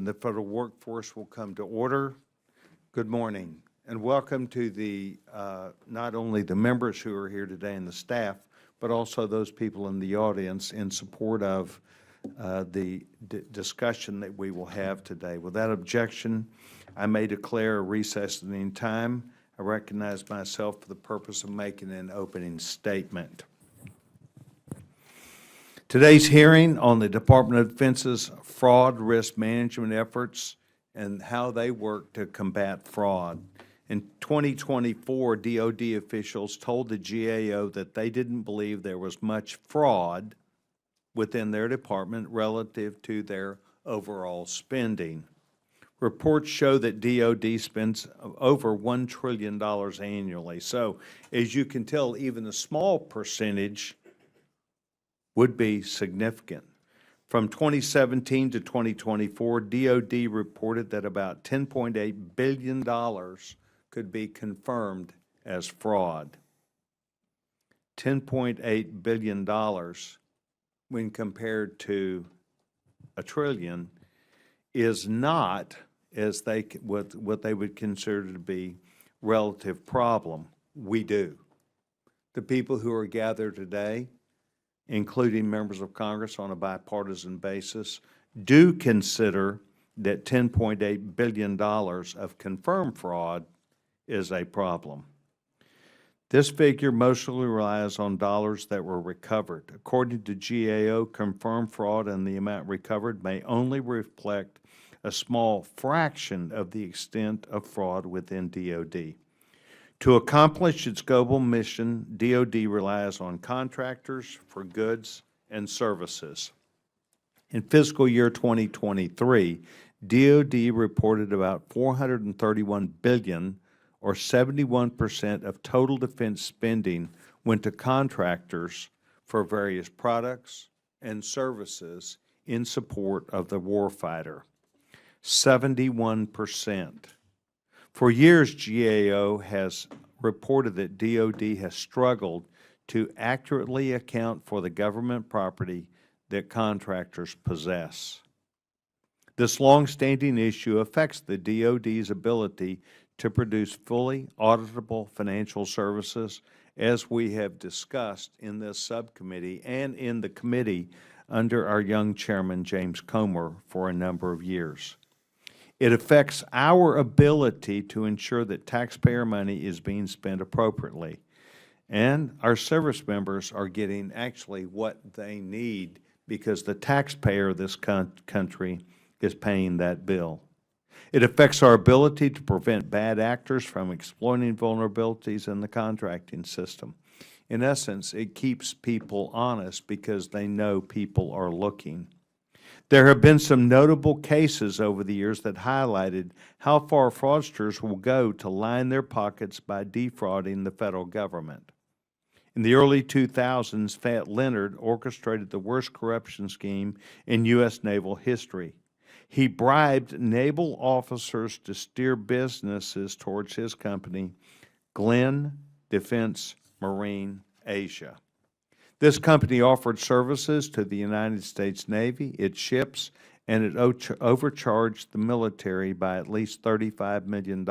the federal workforce will come to order. Good morning, and welcome to the not only the members who are here today and the staff, but also those people in the audience in support of the discussion that we will have today. Without objection, I may declare a recess in time. I recognize myself for the purpose of making an opening statement. Today's hearing on the Department of Defense's fraud risk management efforts and how they work to combat fraud. In 2024, DOD officials told the GAO that they didn't believe there was much fraud within their department relative to their overall spending. Reports show that DOD spends over $1 trillion annually. So, as you can tell, even a small percentage would be significant. From 2017 to 2024, DOD reported that about $10.8 billion could be confirmed as fraud. $10.8 billion, when compared to $1 trillion, is not as what they would consider to be relative problem. We do. The people who are gathered today, including members of Congress on a bipartisan basis, do consider that $10.8 billion of confirmed fraud is a problem. This figure mostly relies on dollars that were recovered. According to GAO, confirmed fraud and the amount recovered may only reflect a small fraction of the extent of fraud within DOD. To accomplish its global mission, DOD relies on contractors for goods and services. In fiscal year 2023, DOD reported about $431 billion, or 71% of total defense spending, went to contractors for various products and services in support of the warfighter. 71%. For years, GAO has reported that DOD has struggled to accurately account for the government property that contractors possess. This longstanding issue affects the DOD's ability to produce fully auditable financial services, as we have discussed in this subcommittee and in the committee under our young chairman, James Comer, for a number of years. It affects our ability to ensure that taxpayer money is being spent appropriately. And our service members are getting actually what they need because the taxpayer of this country is paying that bill. It affects our ability to prevent bad actors from exploiting vulnerabilities in the contracting system. In essence, it keeps people honest because they know people are looking. There have been some notable cases over the years that highlighted how far fraudsters will go to line their pockets by defrauding the federal government. In the early 2000s, Fat Leonard orchestrated the worst corruption scheme in U.S. naval history. He bribed naval officers to steer businesses towards his company, Glenn Defense Marine Asia. This company offered services to the United States Navy, its ships, and it overcharged the military by at least $35 million.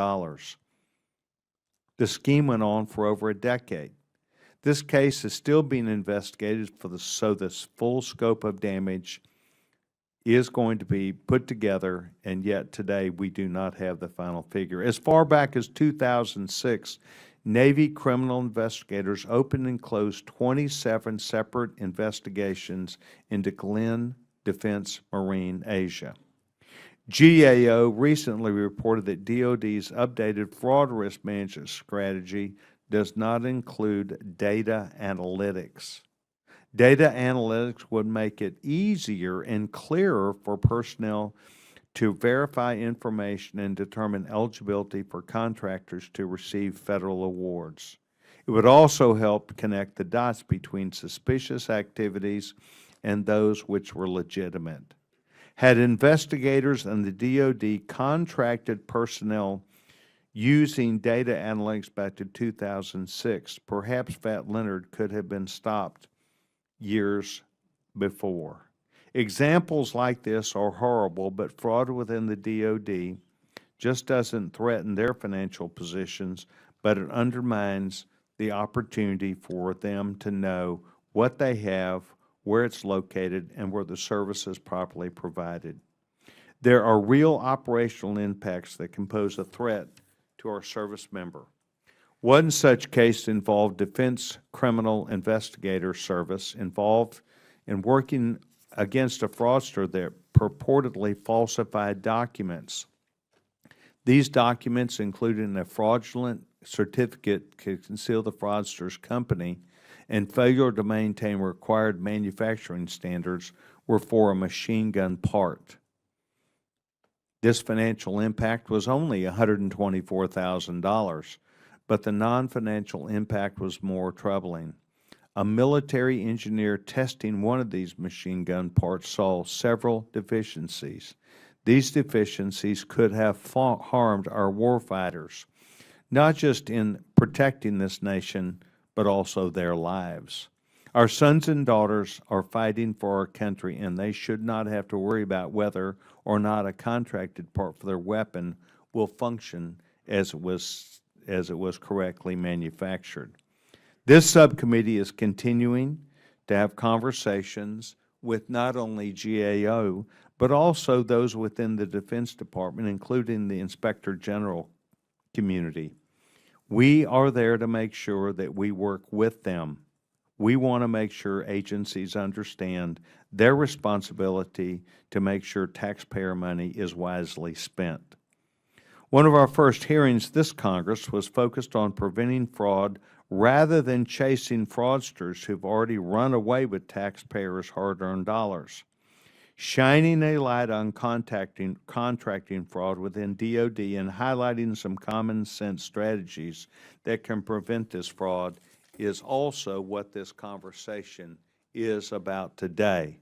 The scheme went on for over a decade. This case is still being investigated so this full scope of damage is going to be put together, and yet today we do not have the final figure. As far back as 2006, Navy criminal investigators opened and closed 27 separate investigations into Glenn Defense Marine Asia. GAO recently reported that DOD's updated fraud risk management strategy does not include data analytics. Data analytics would make it easier and clearer for personnel to verify information and determine eligibility for contractors to receive federal awards. It would also help connect the dots between suspicious activities and those which were legitimate. Had investigators and the DOD contracted personnel using data analytics back to 2006, perhaps Fat Leonard could have been stopped years before. Examples like this are horrible, but fraud within the DoD just doesn't threaten their financial positions, but it undermines the opportunity for them to know what they have, where it's located, and where the service is properly provided. There are real operational impacts that can pose a threat to our service member. One such case involved Defense Criminal Investigator Service involved in working against a fraudster that purportedly falsified documents. These documents, including a fraudulent certificate to conceal the fraudster's company and failure to maintain required manufacturing standards, were for a machine gun part. This financial impact was only $124,000, but the non-financial impact was more troubling. A military engineer testing one of these machine gun parts saw several deficiencies. These deficiencies could have harmed our warfighters, not just in protecting this nation, but also their lives. Our sons and daughters are fighting for our country, and they should not have to worry about whether or not a contracted part for their weapon will function as it was correctly manufactured. This subcommittee is continuing to have conversations with not only GAO, but also those within the Defense Department, including the Inspector General community. We are there to make sure that we work with them. We want to make sure agencies understand their responsibility to make sure taxpayer money is wisely spent. One of our first hearings this Congress was focused on preventing fraud rather than chasing fraudsters who've already run away with taxpayers' hard-earned dollars. Shining a light on contracting fraud within DoD and highlighting some common sense strategies that can prevent this fraud is also what this conversation is about today.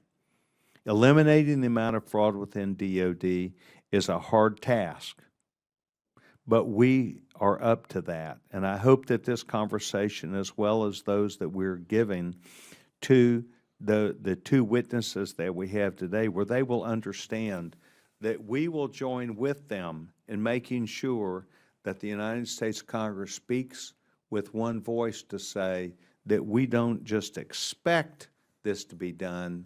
Eliminating the amount of fraud within DoD is a hard task, but we are up to that. And I hope that this conversation, as well as those that we're giving to the two witnesses that we have today, where they will understand that we will join with them in making sure that the United States Congress speaks with one voice to say that we don't just expect this to be done,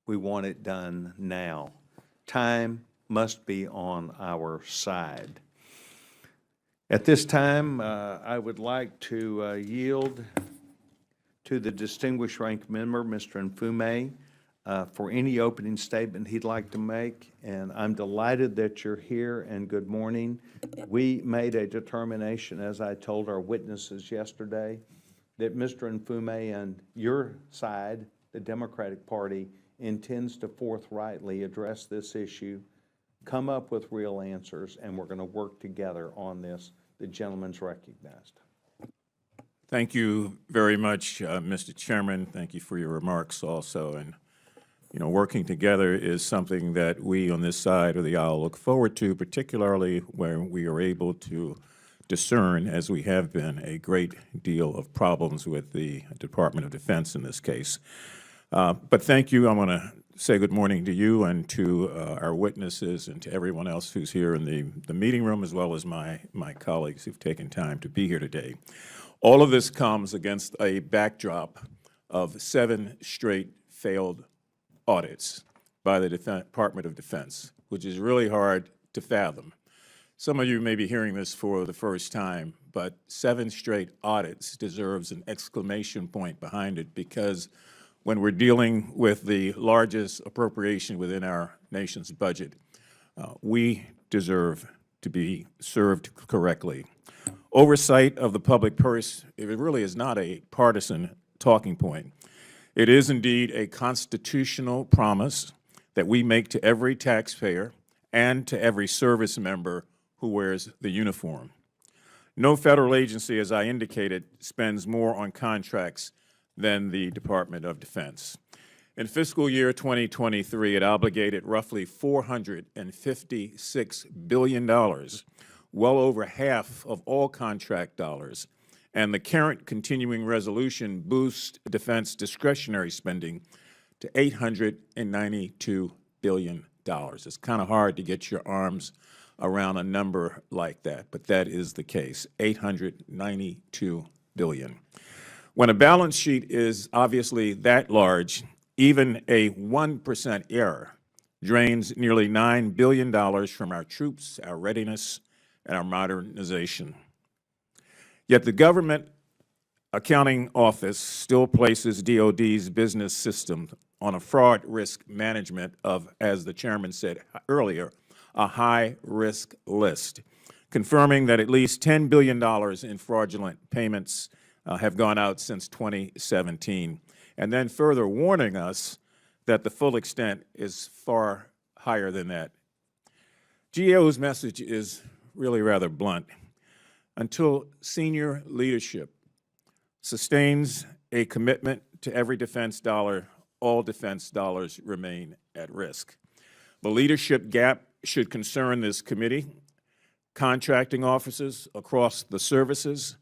we want it done now. Time must be on our side. At this time, I would like to yield to the distinguished ranking member, Mr. Nfume, for any opening statement he'd like to make. And I'm delighted that you're here, and good morning. We made a determination, as I told our witnesses yesterday, that Mr. Nfume and your side, the Democratic Party, intends to forthrightly address this issue, come up with real answers, and we're going to work together on this. The gentleman's recognized. Thank you very much, Mr. Chairman. Thank you for your remarks also. And, you know, working together is something that we on this side of the aisle look forward to, particularly when we are able to discern, as we have been, a great deal of problems with the Department of Defense in this case. But thank you. I want to say good morning to you and to our witnesses and to everyone else who's here in the meeting room, as well as my colleagues who've taken time to be here today. All of this comes against a backdrop of 7 straight failed audits by the Department of Defense, which is really hard to fathom. Some of you may be hearing this for the first time, but 7 straight audits deserves an exclamation point behind it, because when we're dealing with the largest appropriation within our nation's budget, we deserve to be served correctly. Oversight of the public purse, it really is not a partisan talking point. It is indeed a constitutional promise that we make to every taxpayer and to every service member who wears the uniform. No federal agency, as I indicated, spends more on contracts than the Department of Defense. In fiscal year 2023, it obligated roughly $456 billion, well over half of all contract dollars, and the current continuing resolution boosts defense discretionary spending to $892 billion. It's kind of hard to get your arms around a number like that, but that is the case, $892 billion. When a balance sheet is obviously that large, even a 1% error drains nearly $9 billion from our troops, our readiness, and our modernization. Yet the Government Accounting Office still places DOD's business system on a fraud risk management of, as the chairman said earlier, a high-risk list, confirming that at least $10 billion in fraudulent payments have gone out since 2017, and then further warning us that the full extent is far higher than that. GAO's message is really rather blunt. Until senior leadership sustains a commitment to every defense dollar, all defense dollars remain at risk. The leadership gap should concern this committee, contracting officers across the services,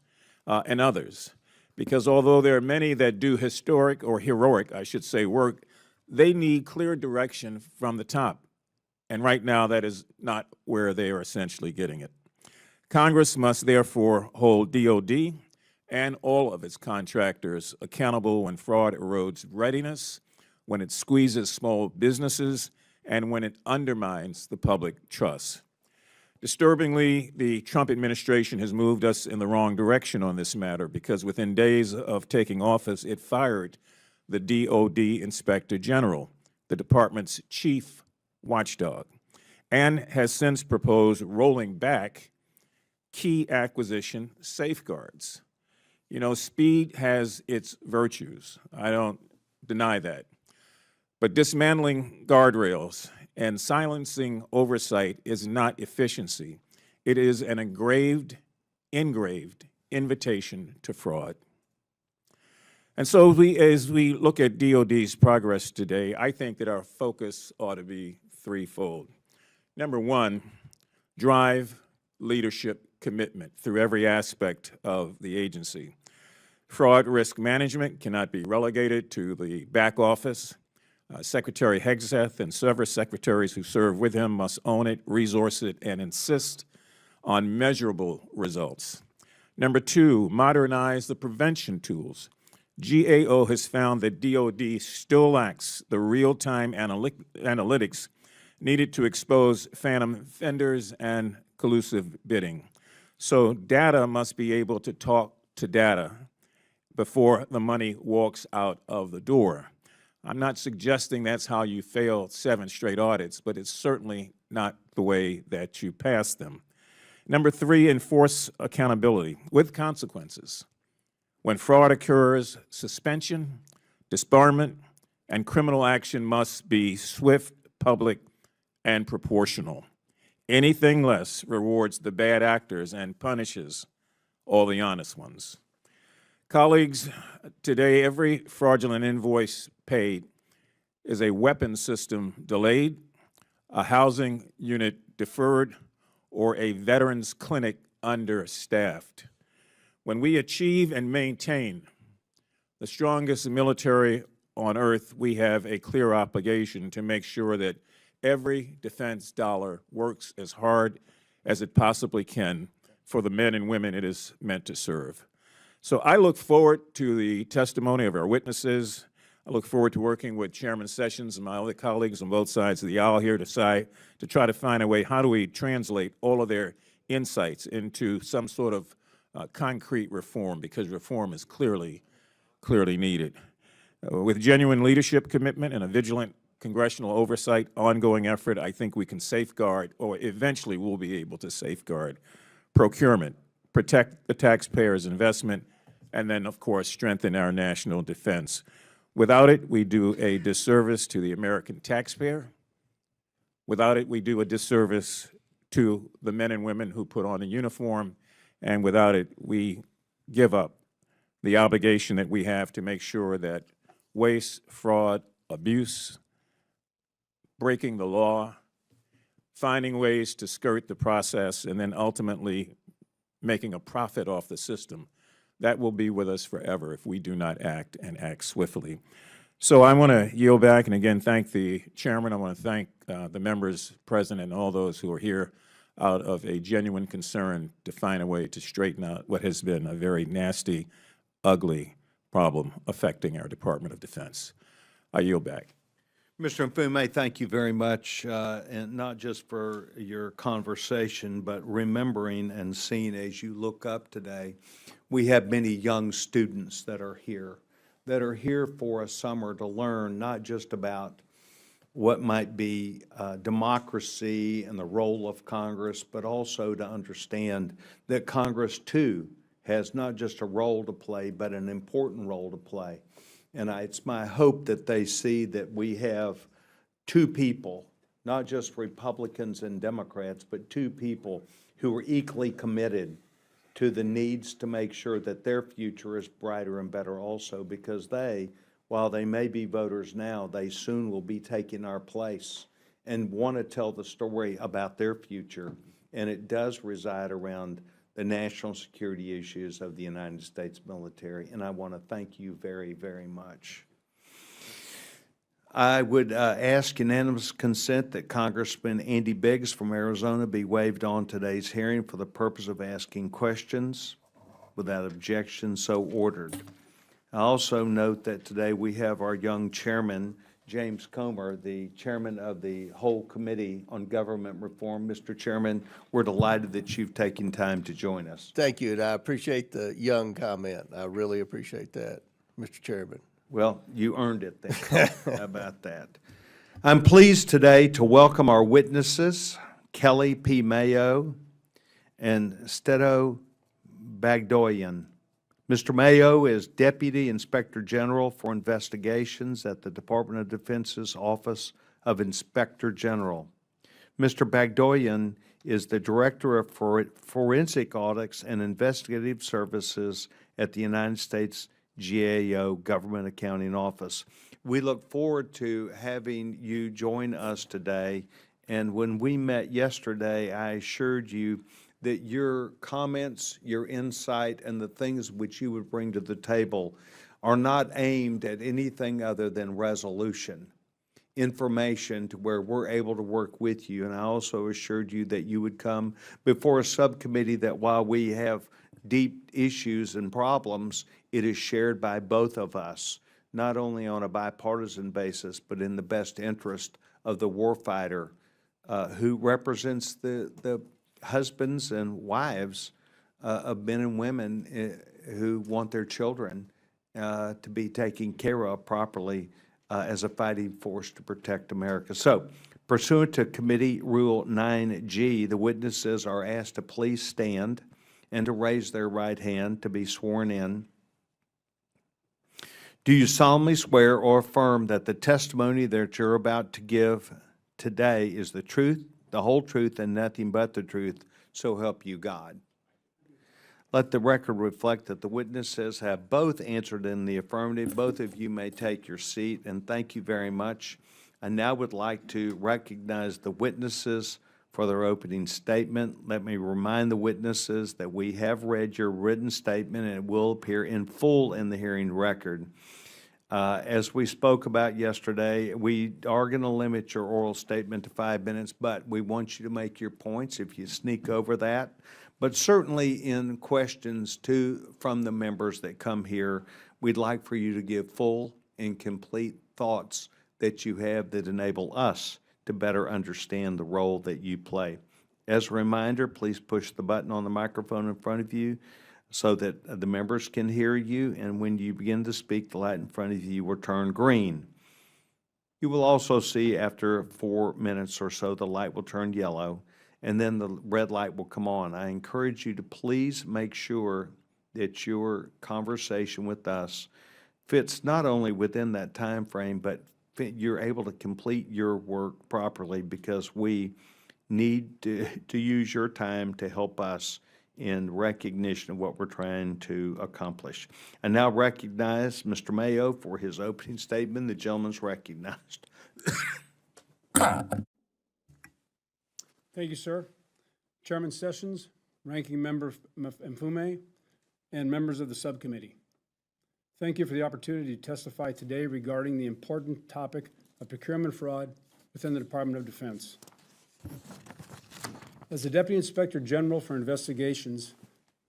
and others. Because although there are many that do historic or heroic, I should say, work, they need clear direction from the top. And right now, that is not where they are essentially getting it. Congress must therefore hold DOD and all of its contractors accountable when fraud erodes readiness, when it squeezes small businesses, and when it undermines the public trust. Disturbingly, the Trump administration has moved us in the wrong direction on this matter because within days of taking office, it fired the DOD Inspector General, the department's chief watchdog, and has since proposed rolling back key acquisition safeguards. You know, speed has its virtues. I don't deny that. But dismantling guardrails and silencing oversight is not efficiency. It is an engraved invitation to fraud. And so as we look at DOD's progress today, I think that our focus ought to be threefold. Number one, drive leadership commitment through every aspect of the agency. Fraud risk management cannot be relegated to the back office. Secretary Hegseth and several secretaries who serve with him must own it, resource it, and insist on measurable results. Number two, modernize the prevention tools. GAO has found that DOD still lacks the real-time analytics needed to expose phantom vendors and collusive bidding. So data must be able to talk to data before the money walks out of the door. I'm not suggesting that's how you fail 7 straight audits, but it's certainly not the way that you pass them. Number three, enforce accountability with consequences. When fraud occurs, suspension, disbarment, and criminal action must be swift, public, and proportional. Anything less rewards the bad actors and punishes all the honest ones. Colleagues, today every fraudulent invoice paid is a weapons system delayed, a housing unit deferred, or a veterans clinic understaffed. When we achieve and maintain the strongest military on earth, we have a clear obligation to make sure that every defense dollar works as hard as it possibly can for the men and women it is meant to serve. So I look forward to the testimony of our witnesses. I look forward to working with Chairman Sessions and my other colleagues on both sides of the aisle here to try to find a way, how do we translate all of their insights into some sort of concrete reform, because reform is clearly needed. With genuine leadership commitment and a vigilant congressional oversight ongoing effort, I think we can safeguard, or eventually we'll be able to safeguard, procurement, protect the taxpayer's investment, and then, of course, strengthen our national defense. Without it, we do a disservice to the American taxpayer. Without it, we do a disservice to the men and women who put on a uniform. And without it, we give up the obligation that we have to make sure that waste, fraud, abuse, breaking the law, finding ways to skirt the process, and then ultimately making a profit off the system, that will be with us forever if we do not act and act swiftly. So I want to yield back and again thank the chairman. I want to thank the members present and all those who are here out of a genuine concern to find a way to straighten out what has been a very nasty, ugly problem affecting our Department of Defense. I yield back. Mr. Mfume, thank you very much, and not just for your conversation, but remembering and seeing as you look up today. We have many young students that are here for a summer to learn not just about what might be democracy and the role of Congress, but also to understand that Congress, too, has not just a role to play, but an important role to play. And it's my hope that they see that we have two people, not just Republicans and Democrats, but two people who are equally committed to the needs to make sure that their future is brighter and better also, because they, while they may be voters now, they soon will be taking our place and want to tell the story about their future. And it does reside around the national security issues of the United States military. And I want to thank you very, very much. I would ask unanimous consent that Congressman Andy Biggs from Arizona be waived on today's hearing for the purpose of asking questions. Without objection, so ordered. I also note that today we have our young chairman, James Comer, the chairman of the whole Committee on Government Reform. Mr. Chairman, we're delighted that you've taken time to join us. Thank you, and I appreciate the young comment. I really appreciate that, Mr. Chairman. Well, you earned it then. How about that? I'm pleased today to welcome our witnesses, Kelly P. Mayo and Stedo Bagdoyan. Mr. Mayo is Deputy Inspector General for Investigations at the Department of Defense's Office of Inspector General. Mr. Bagdoyan is the Director of Forensic Audits and Investigative Services at the United States GAO Government Accounting Office. We look forward to having you join us today. And when we met yesterday, I assured you that your comments, your insight, and the things which you would bring to the table are not aimed at anything other than resolution, information to where we're able to work with you. And I also assured you that you would come before a subcommittee that while we have deep issues and problems, it is shared by both of us, not only on a bipartisan basis, but in the best interest of the warfighter who represents the husbands and wives of men and women who want their children to be taken care of properly as a fighting force to protect America. So, pursuant to Committee Rule 9G, the witnesses are asked to please stand and to raise their right hand to be sworn in. Do you solemnly swear or affirm that the testimony that you're about to give today is the truth, the whole truth, and nothing but the truth, so help you God? Let the record reflect that the witnesses have both answered in the affirmative. Both of you may take your seat, and thank you very much. I now would like to recognize the witnesses for their opening statement. Let me remind the witnesses that we have read your written statement, and it will appear in full in the hearing record. As we spoke about yesterday, we are going to limit your oral statement to 5 minutes, but we want you to make your points if you sneak over that. But certainly in questions from the members that come here, we'd like for you to give full and complete thoughts that you have that enable us to better understand the role that you play. As a reminder, please push the button on the microphone in front of you so that the members can hear you, and when you begin to speak, the light in front of you will turn green. You will also see after 4 minutes or so, the light will turn yellow, and then the red light will come on. I encourage you to please make sure that your conversation with us fits not only within that time frame, but you're able to complete your work properly, because we need to use your time to help us in recognition of what we're trying to accomplish. I now recognize Mr. Mayo for his opening statement. The gentleman's recognized. Thank you, sir. Chairman Sessions, Ranking Member Mfume, and members of the subcommittee. Thank you for the opportunity to testify today regarding the important topic of procurement fraud within the Department of Defense. As the Deputy Inspector General for Investigations,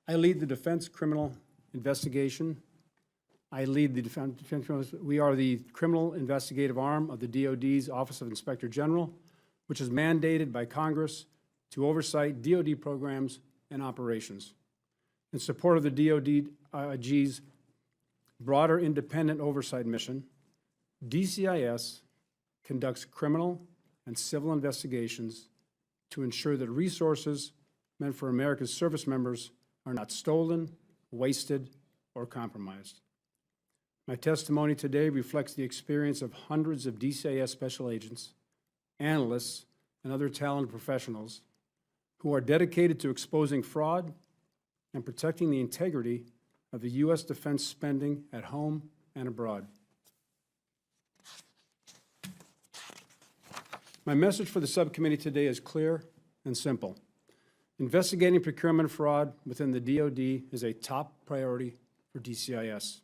I lead the Defense Criminal Investigation. We are the criminal investigative arm of the DoD's Office of Inspector General, which is mandated by Congress to oversight DoD programs and operations. In support of the DoD's broader independent oversight mission, DCIS conducts criminal and civil investigations to ensure that resources meant for America's service members are not stolen, wasted, or compromised. My testimony today reflects the experience of hundreds of DCIS special agents, analysts, and other talented professionals who are dedicated to exposing fraud and protecting the integrity of the U.S. defense spending at home and abroad. My message for the subcommittee today is clear and simple. Investigating procurement fraud within the DoD is a top priority for DCIS.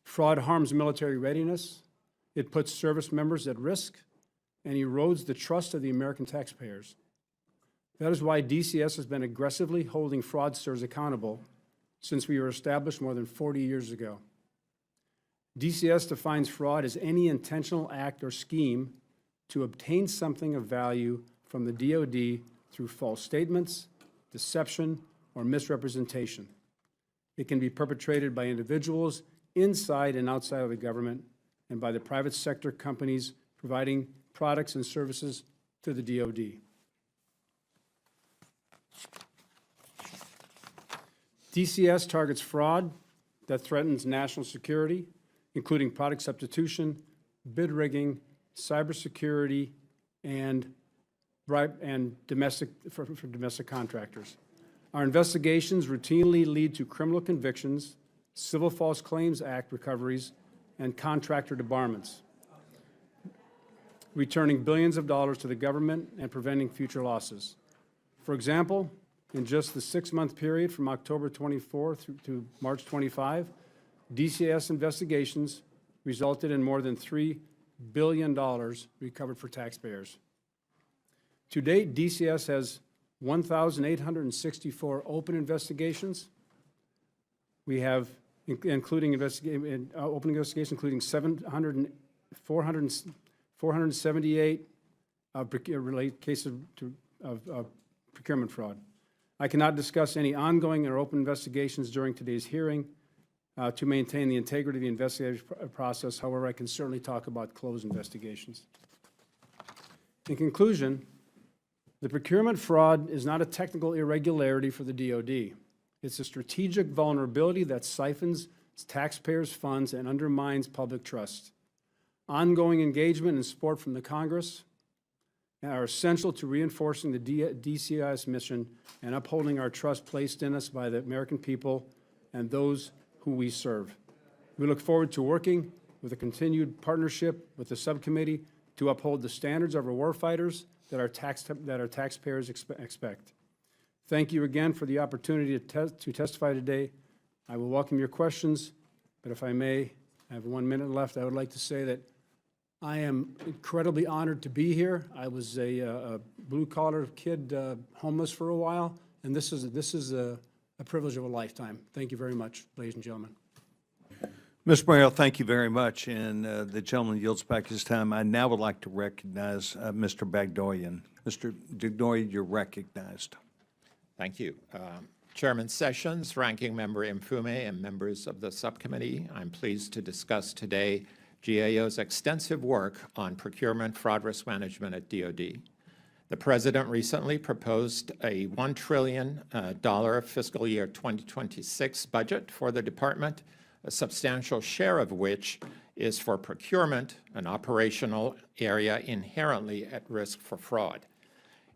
Fraud harms military readiness, it puts service members at risk, and erodes the trust of the American taxpayers. That is why DCIS has been aggressively holding fraudsters accountable since we were established more than 40 years ago. DCIS defines fraud as any intentional act or scheme to obtain something of value from the DoD through false statements, deception, or misrepresentation. It can be perpetrated by individuals inside and outside of the government and by the private sector companies providing products and services to the DoD. DCIS targets fraud that threatens national security, including product substitution, bid rigging, cybersecurity, and domestic contractors. Our investigations routinely lead to criminal convictions, Civil False Claims Act recoveries, and contractor debarments, returning billions of dollars to the government and preventing future losses. For example, in just the 6-month period from October 24 through to March 25, DCIS investigations resulted in more than $3 billion recovered for taxpayers. To date, DCIS has 1,864 open investigations. We have, including open investigations, including 478 related cases of procurement fraud. I cannot discuss any ongoing or open investigations during today's hearing to maintain the integrity of the investigative process. However, I can certainly talk about closed investigations. In conclusion, the procurement fraud is not a technical irregularity for the DoD. It's a strategic vulnerability that siphons taxpayers' funds and undermines public trust. Ongoing engagement and support from the Congress are essential to reinforcing the DCIS mission and upholding our trust placed in us by the American people and those who we serve. We look forward to working with a continued partnership with the subcommittee to uphold the standards of our warfighters that our taxpayers expect. Thank you again for the opportunity to testify today. I will welcome your questions, but if I may, I have 1 minute left. I would like to say that I am incredibly honored to be here. I was a blue-collar kid, homeless for a while, and this is a privilege of a lifetime. Thank you very much, ladies and gentlemen. Mr. Mayo, thank you very much, and the gentleman yields back his time. I now would like to recognize Mr. Bagdoyan. Mr. Bagdoyan, you're recognized. Thank you. Chairman Sessions, Ranking Member Mfume, and members of the subcommittee, I'm pleased to discuss today GAO's extensive work on procurement fraud risk management at DoD. The President recently proposed a $1 trillion fiscal year 2026 budget for the department, a substantial share of which is for procurement, an operational area inherently at risk for fraud.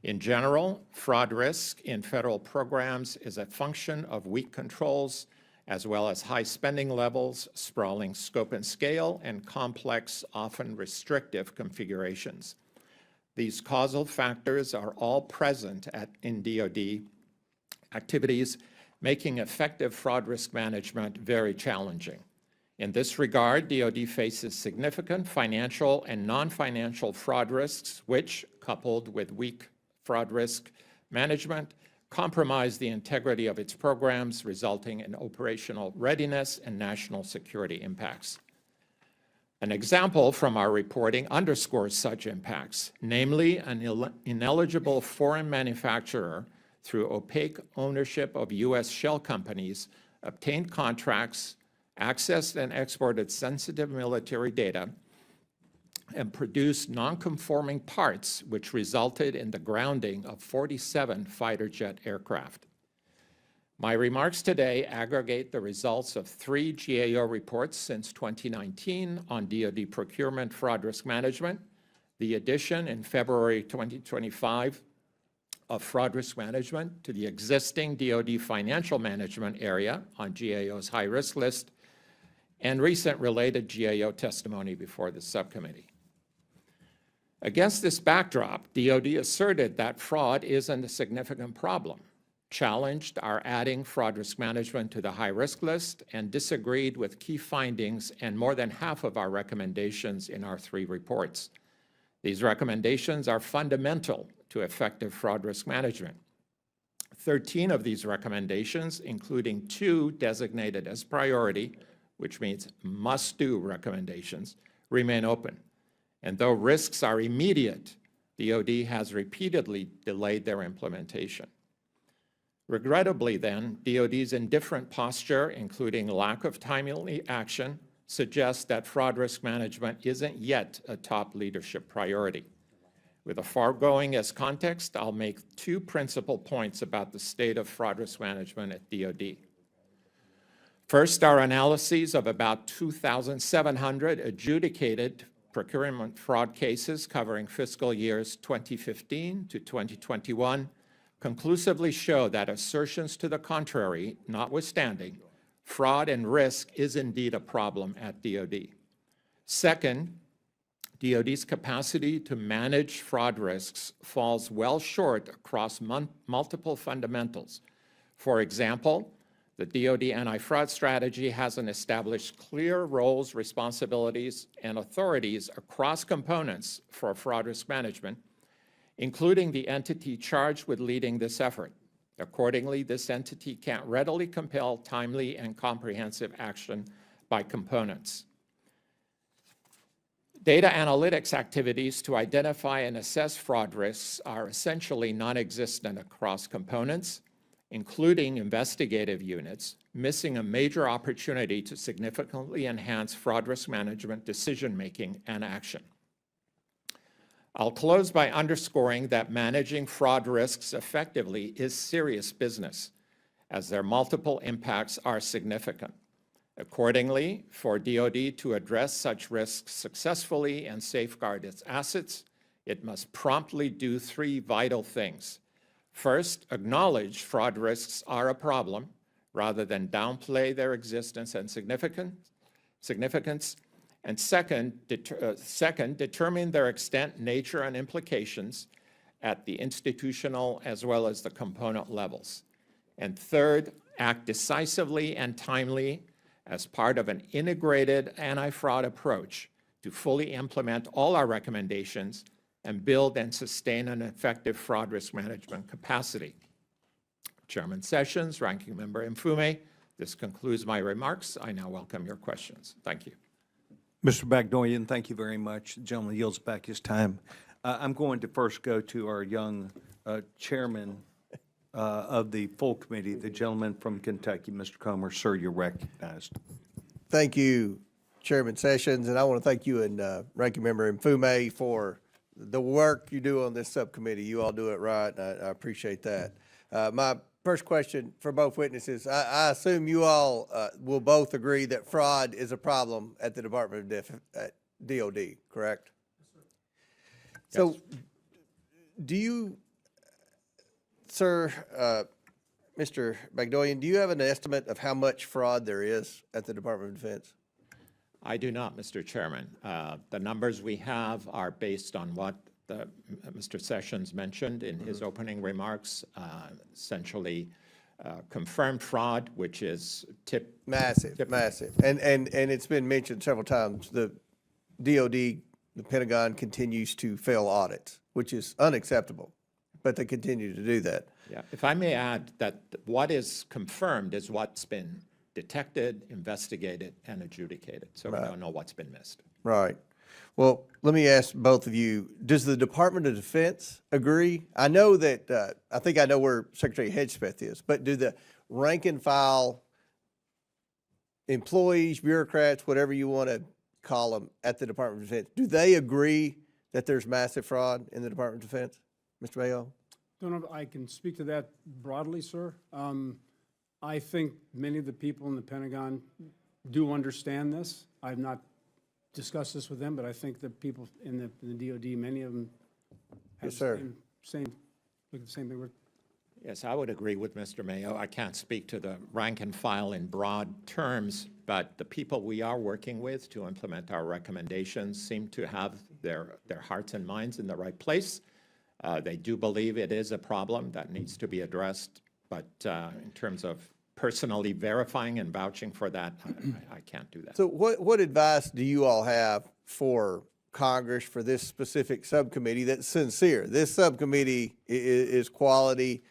In general, fraud risk in federal programs is a function of weak controls, as well as high spending levels, sprawling scope and scale, and complex, often restrictive configurations. These causal factors are all present in DoD activities, making effective fraud risk management very challenging. In this regard, DoD faces significant financial and non-financial fraud risks, which, coupled with weak fraud risk management, compromise the integrity of its programs, resulting in operational readiness and national security impacts. An example from our reporting underscores such impacts, namely an ineligible foreign manufacturer, through opaque ownership of U.S. shell companies, obtained contracts, accessed and exported sensitive military data, and produced non-conforming parts, which resulted in the grounding of 47 fighter jet aircraft. My remarks today aggregate the results of 3 GAO reports since 2019 on DoD procurement fraud risk management, the addition in February 2025 of fraud risk management to the existing DoD financial management area on GAO's high-risk list, and recent related GAO testimony before the subcommittee. Against this backdrop, DoD asserted that fraud isn't a significant problem, challenged our adding fraud risk management to the high-risk list, and disagreed with key findings and more than half of our recommendations in our 3 reports. These recommendations are fundamental to effective fraud risk management. 13 of these recommendations, including 2 designated as priority, which means must-do recommendations, remain open. And though risks are immediate, DoD has repeatedly delayed their implementation. Regrettably, then, DoD's indifferent posture, including lack of timely action, suggests that fraud risk management isn't yet a top leadership priority. With the foregoing as context, I'll make 2 principal points about the state of fraud risk management at DoD. First, our analyses of about 2,700 adjudicated procurement fraud cases covering fiscal years 2015 to 2021 conclusively show that assertions to the contrary notwithstanding, fraud and risk is indeed a problem at DoD. Second, DoD's capacity to manage fraud risks falls well short across multiple fundamentals. For example, the DoD anti-fraud strategy hasn't established clear roles, responsibilities, and authorities across components for fraud risk management, including the entity charged with leading this effort. Accordingly, this entity can't readily compel timely and comprehensive action by components. Data analytics activities to identify and assess fraud risks are essentially non-existent across components, including investigative units, missing a major opportunity to significantly enhance fraud risk management decision-making and action. I'll close by underscoring that managing fraud risks effectively is serious business, as their multiple impacts are significant. Accordingly, for DoD to address such risks successfully and safeguard its assets, it must promptly do 3 vital things. First, acknowledge fraud risks are a problem rather than downplay their existence and significance. And second, determine their extent, nature, and implications at the institutional as well as the component levels. And third, act decisively and timely as part of an integrated anti-fraud approach to fully implement all our recommendations and build and sustain an effective fraud risk management capacity. Chairman Sessions, Ranking Member Mfume, this concludes my remarks. I now welcome your questions. Thank you. Mr. Bagdoyan, thank you very much. The gentleman yields back his time. I'm going to first go to our young chairman of the full committee, the gentleman from Kentucky, Mr. Comer. Sir, you're recognized. Thank you, Chairman Sessions, and I want to thank you and Ranking Member Mfume for the work you do on this subcommittee. You all do it right, and I appreciate that. My first question for both witnesses, I assume you all will both agree that fraud is a problem at the Department of DoD, correct? Yes. So do you, sir, Mr. Bagdoyan, do you have an estimate of how much fraud there is at the Department of Defense? I do not, Mr. Chairman. The numbers we have are based on what Mr. Sessions mentioned in his opening remarks, essentially confirmed fraud, which is Massive, massive. And it's been mentioned several times, the DOD, the Pentagon continues to fail audits, which is unacceptable, but they continue to do that. Yeah, if I may add that what is confirmed is what's been detected, investigated, and adjudicated. So we don't know what's been missed. Right. Well, let me ask both of you, does the Department of Defense agree? I know that, I think I know where Secretary Hedgepeth is, but do the rank and file employees, bureaucrats, whatever you want to call them at the Department of Defense, do they agree that there's massive fraud in the Department of Defense? Mr. Mayo? Don't know if I can speak to that broadly, sir. I think many of the people in the Pentagon do understand this. I've not discussed this with them, but I think the people in the DOD, many of them have Yes, sir. the same, look at the same thing. Yes, I would agree with Mr. Mayo. I can't speak to the rank and file in broad terms, but the people we are working with to implement our recommendations seem to have their hearts and minds in the right place. They do believe it is a problem that needs to be addressed, but in terms of personally verifying and vouching for that, I can't do that. So what advice do you all have for Congress, for this specific subcommittee that's sincere? This subcommittee is quality.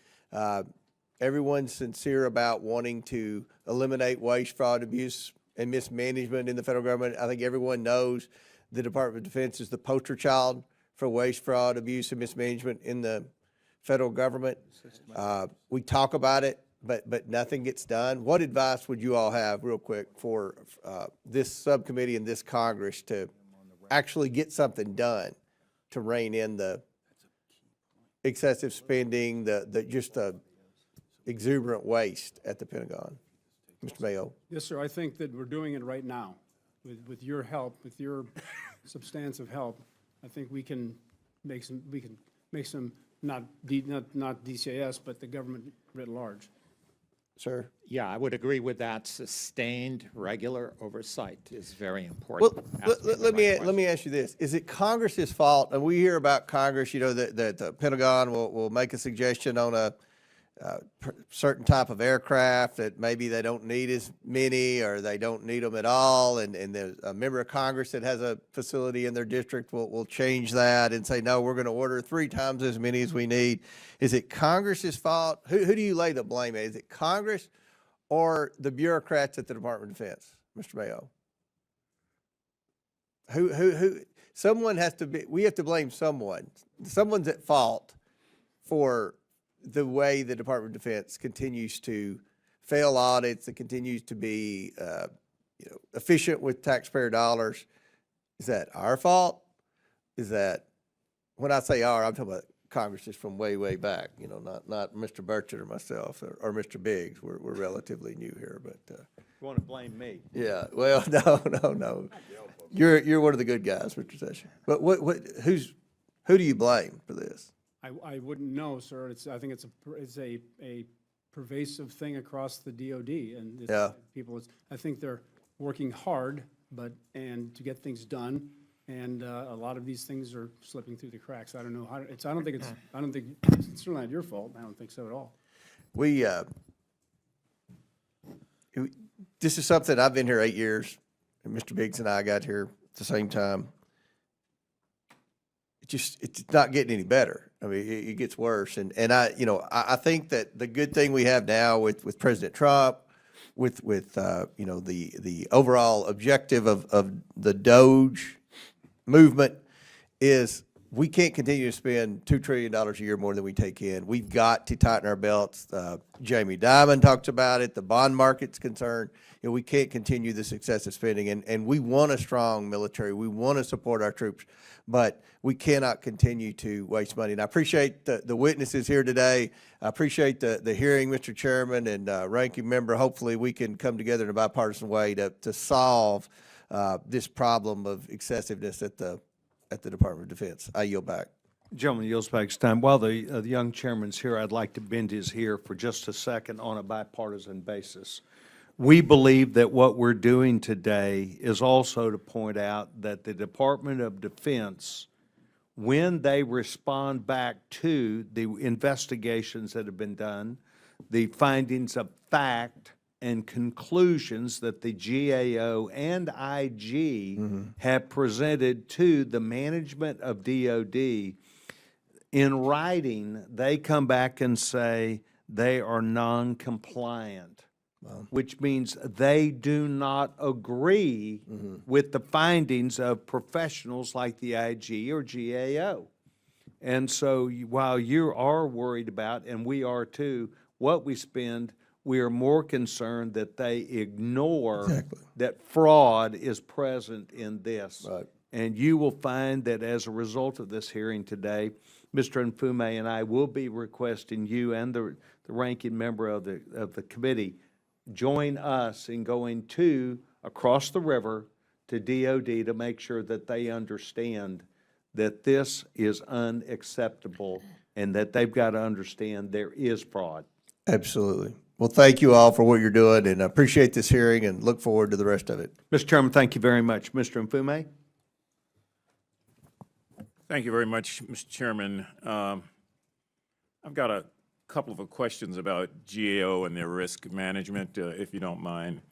Everyone's sincere about wanting to eliminate waste, fraud, abuse, and mismanagement in the federal government. I think everyone knows the Department of Defense is the poster child for waste, fraud, abuse, and mismanagement in the federal government. We talk about it, but nothing gets done. What advice would you all have, real quick, for this subcommittee and this Congress to actually get something done to rein in the excessive spending, the exuberant waste at the Pentagon? Mr. Mayo? Yes, sir. I think that we're doing it right now with your help, with your substantive help. I think we can make some, not DCIS, but the government writ large. Sir? Yeah, I would agree with that. Sustained, regular oversight is very important. Well, Asking the let right me ask you this. Is it Congress's fault? And we hear about Congress, you know, that the Pentagon will make a suggestion on a certain type of aircraft that maybe they don't need as many or they don't need them at all. And there's a member of Congress that has a facility in their district will change that and say, no, we're going to order 3 times as many as we need. Is it Congress's fault? Who do you lay the blame at? Is it Congress or the bureaucrats at the Department of Defense, Mr. Mayo? Someone has to be, we have to blame someone. Someone's at fault for the way the Department of Defense continues to fail audits, it continues to be, efficient with taxpayer dollars. Is that our fault? Is that, when I say our, I'm talking about Congress is from way, way back, not Mr. Burchett or myself or Mr. Biggs. We're relatively new here, but, You want to blame me? yeah, well, no. You're one of the good guys, Mr. Sessions. But who do you blame for this? I wouldn't know, sir. I think it's a pervasive thing across the DOD, and Yeah. I think they're working hard, and to get things done, and a lot of these things are slipping through the cracks. I don't know how. I don't think it's certainly not your fault. I don't think so at all. This is something, I've been here 8 years, and Mr. Biggs and I got here at the same time. It's not getting any better. I mean, it gets worse. And I think that the good thing we have now with President Trump, with the overall objective of the Doge movement is we can't continue to spend $2 trillion a year more than we take in. We've got to tighten our belts. Jamie Dimon talks about it. The bond market's concerned. We can't continue this excessive spending. And we want a strong military. We want to support our troops. But we cannot continue to waste money. And I appreciate the witnesses here today. I appreciate the hearing, Mr. Chairman and Ranking Member. Hopefully we can come together in a bipartisan way to solve this problem of excessiveness at the Department of Defense. I yield back. Gentleman yields back his time. While the young chairman's here, I'd like to bend his ear for just a second on a bipartisan basis. We believe that what we're doing today is also to point out that the Department of Defense, when they respond back to the investigations that have been done, the findings of fact and conclusions that the GAO and IG have presented to the management of DOD. In writing, they come back and say they are non-compliant, which means they do not agree with the findings of professionals like the IG or GAO. And so while you are worried about, and we are too, what we spend, we are more concerned that they ignore that fraud is present in this. Right. And you will find that as a result of this hearing today, Mr. Nfume and I will be requesting you and the ranking member of the committee join us in going across the river to DOD to make sure that they understand that this is unacceptable and that they've got to understand there is fraud. Absolutely. Well, thank you all for what you're doing, and I appreciate this hearing and look forward to the rest of it. Mr. Chairman, thank you very much. Mr. Nfume? Thank you very much, Mr. Chairman. I've got a couple of questions about GAO and their risk management, if you don't mind.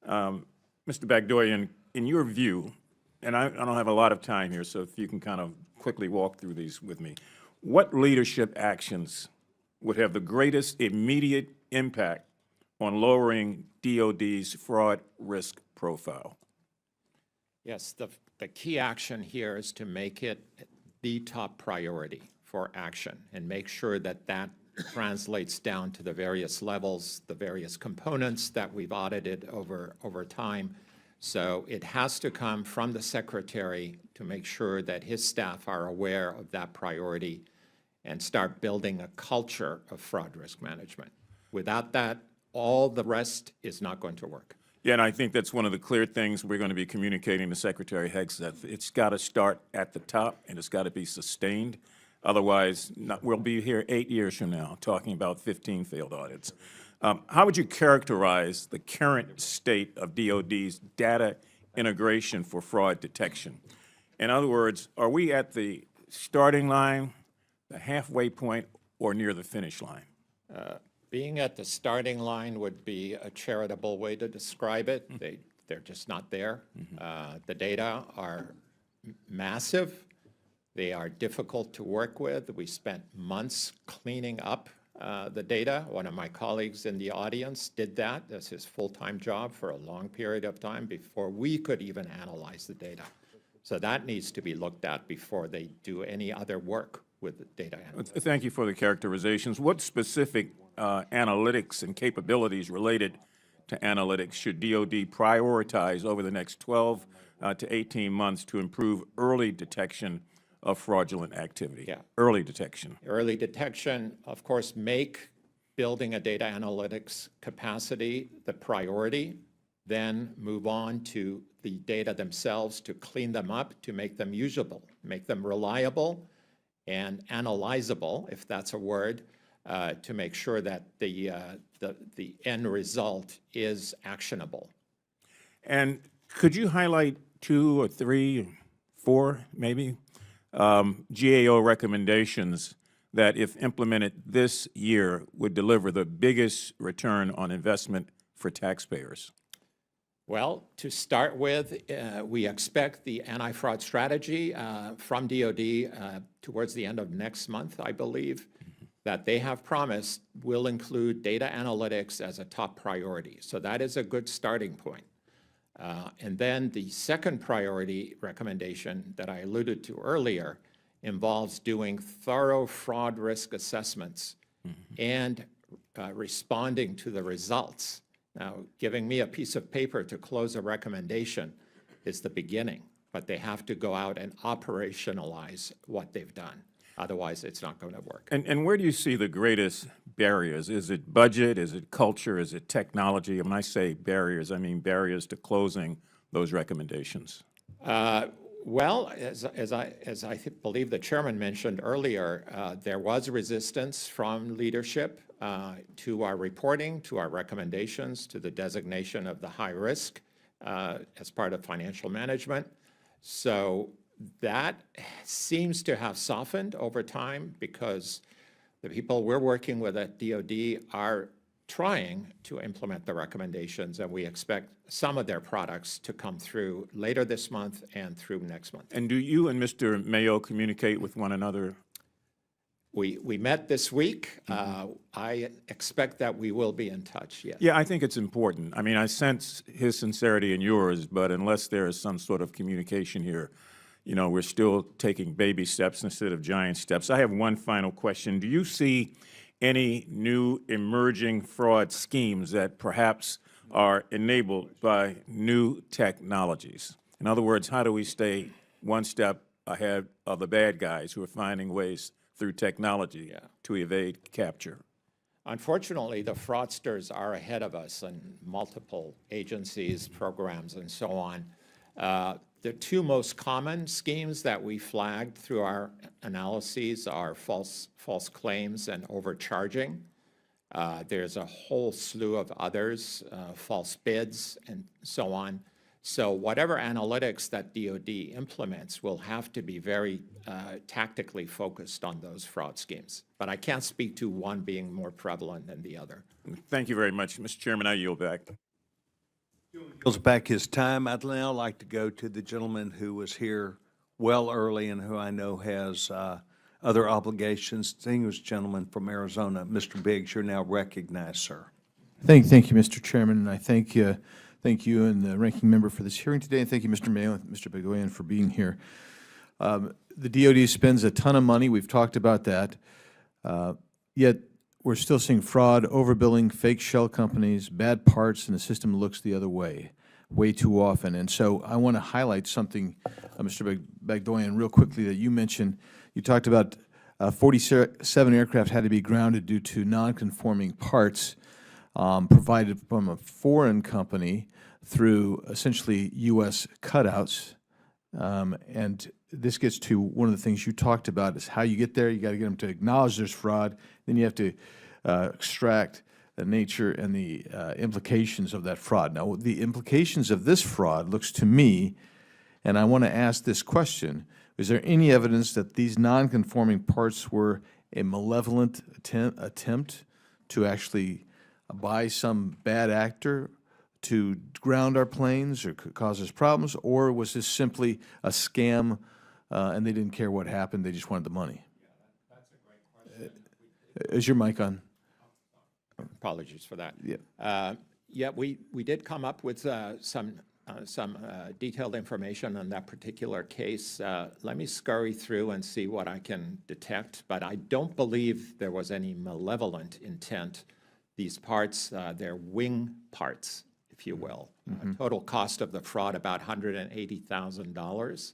Mr. Bagdoyan, in your view, and I don't have a lot of time here, so if you can kind of quickly walk through these with me, what leadership actions would have the greatest immediate impact on lowering DOD's fraud risk profile? Yes, the key action here is to make it the top priority for action and make sure that that translates down to the various levels, the various components that we've audited over time. So it has to come from the Secretary to make sure that his staff are aware of that priority and start building a culture of fraud risk management. Without that, all the rest is not going to work. Yeah, and I think that's one of the clear things we're going to be communicating to Secretary Hicks, that it's got to start at the top and it's got to be sustained. Otherwise, we'll be here 8 years from now talking about 15 failed audits. How would you characterize the current state of DOD's data integration for fraud detection? In other words, are we at the starting line, the halfway point, or near the finish line? Being at the starting line would be a charitable way to describe it. They're just not there. The data are massive. They are difficult to work with. We spent months cleaning up the data. One of my colleagues in the audience did that as his full-time job for a long period of time before we could even analyze the data. So that needs to be looked at before they do any other work with the data analytics. Thank you for the characterizations. What specific analytics and capabilities related to analytics should DOD prioritize over the next 12 to 18 months to improve early detection of fraudulent activity? Yeah. Early detection. Early detection, of course, make building a data analytics capacity the priority, then move on to the data themselves to clean them up, to make them usable, make them reliable and analyzable, if that's a word, to make sure that the end result is actionable. And could you highlight 2 or 3, 4 maybe, GAO recommendations that, if implemented this year, would deliver the biggest return on investment for taxpayers? Well, to start with, we expect the anti-fraud strategy from DOD towards the end of next month, I believe, that they have promised will include data analytics as a top priority. So that is a good starting point. And then the second priority recommendation that I alluded to earlier involves doing thorough fraud risk assessments and responding to the results. Now, giving me a piece of paper to close a recommendation is the beginning, but they have to go out and operationalize what they've done. Otherwise, it's not going to work. And where do you see the greatest barriers? Is it budget? Is it culture? Is it technology? And when I say barriers, I mean barriers to closing those recommendations. Well, as I believe the chairman mentioned earlier, there was resistance from leadership to our reporting, to our recommendations, to the designation of the high risk as part of financial management. So that seems to have softened over time because the people we're working with at DOD are trying to implement the recommendations, and we expect some of their products to come through later this month and through next month. And do you and Mr. Mayo communicate with one another? We met this week. I expect that we will be in touch, yes. Yeah, I think it's important. I mean, I sense his sincerity and yours, but unless there is some sort of communication here, you know, we're still taking baby steps instead of giant steps. I have one final question. Do you see any new emerging fraud schemes that perhaps are enabled by new technologies? In other words, how do we stay one step ahead of the bad guys who are finding ways through technology to evade capture? Unfortunately, the fraudsters are ahead of us in multiple agencies, programs, and so on. The two most common schemes that we flagged through our analyses are false claims and overcharging. There's a whole slew of others, false bids, and so on. So whatever analytics that DoD implements will have to be very tactically focused on those fraud schemes. But I can't speak to one being more prevalent than the other. Thank you very much. Mr. Chairman, I yield back. Goes back his time. I'd now like to go to the gentleman who was here well early and who I know has other obligations. Distinguished gentleman from Arizona, Mr. Biggs, you're now recognized, sir. Thank you, Mr. Chairman, and I thank you and the ranking member for this hearing today, and thank you, Mr. Mayo and Mr. Bagdoyan, for being here. The DoD spends a ton of money. We've talked about that. Yet we're still seeing fraud, overbilling, fake shell companies, bad parts, and the system looks the other way too often. And so I want to highlight something, Mr. Bagdoyan, real quickly that you mentioned. You talked about 47 aircraft had to be grounded due to non-conforming parts provided from a foreign company through essentially U.S. cutouts. And this gets to one of the things you talked about is how you get there. You got to get them to acknowledge there's fraud. Then you have to extract the nature and the implications of that fraud. Now, the implications of this fraud looks to me, and I want to ask this question, is there any evidence that these non-conforming parts were a malevolent attempt to actually by some bad actor to ground our planes or cause us problems, or was this simply a scam and they didn't care what happened, they just wanted the money? Yeah, that's a great question. Is your mic on? Apologies for that. Yeah. Yeah, we did come up with some detailed information on that particular case. Let me scurry through and see what I can detect, but I don't believe there was any malevolent intent. These parts, they're wing parts, if you will. Total cost of the fraud, about $180,000,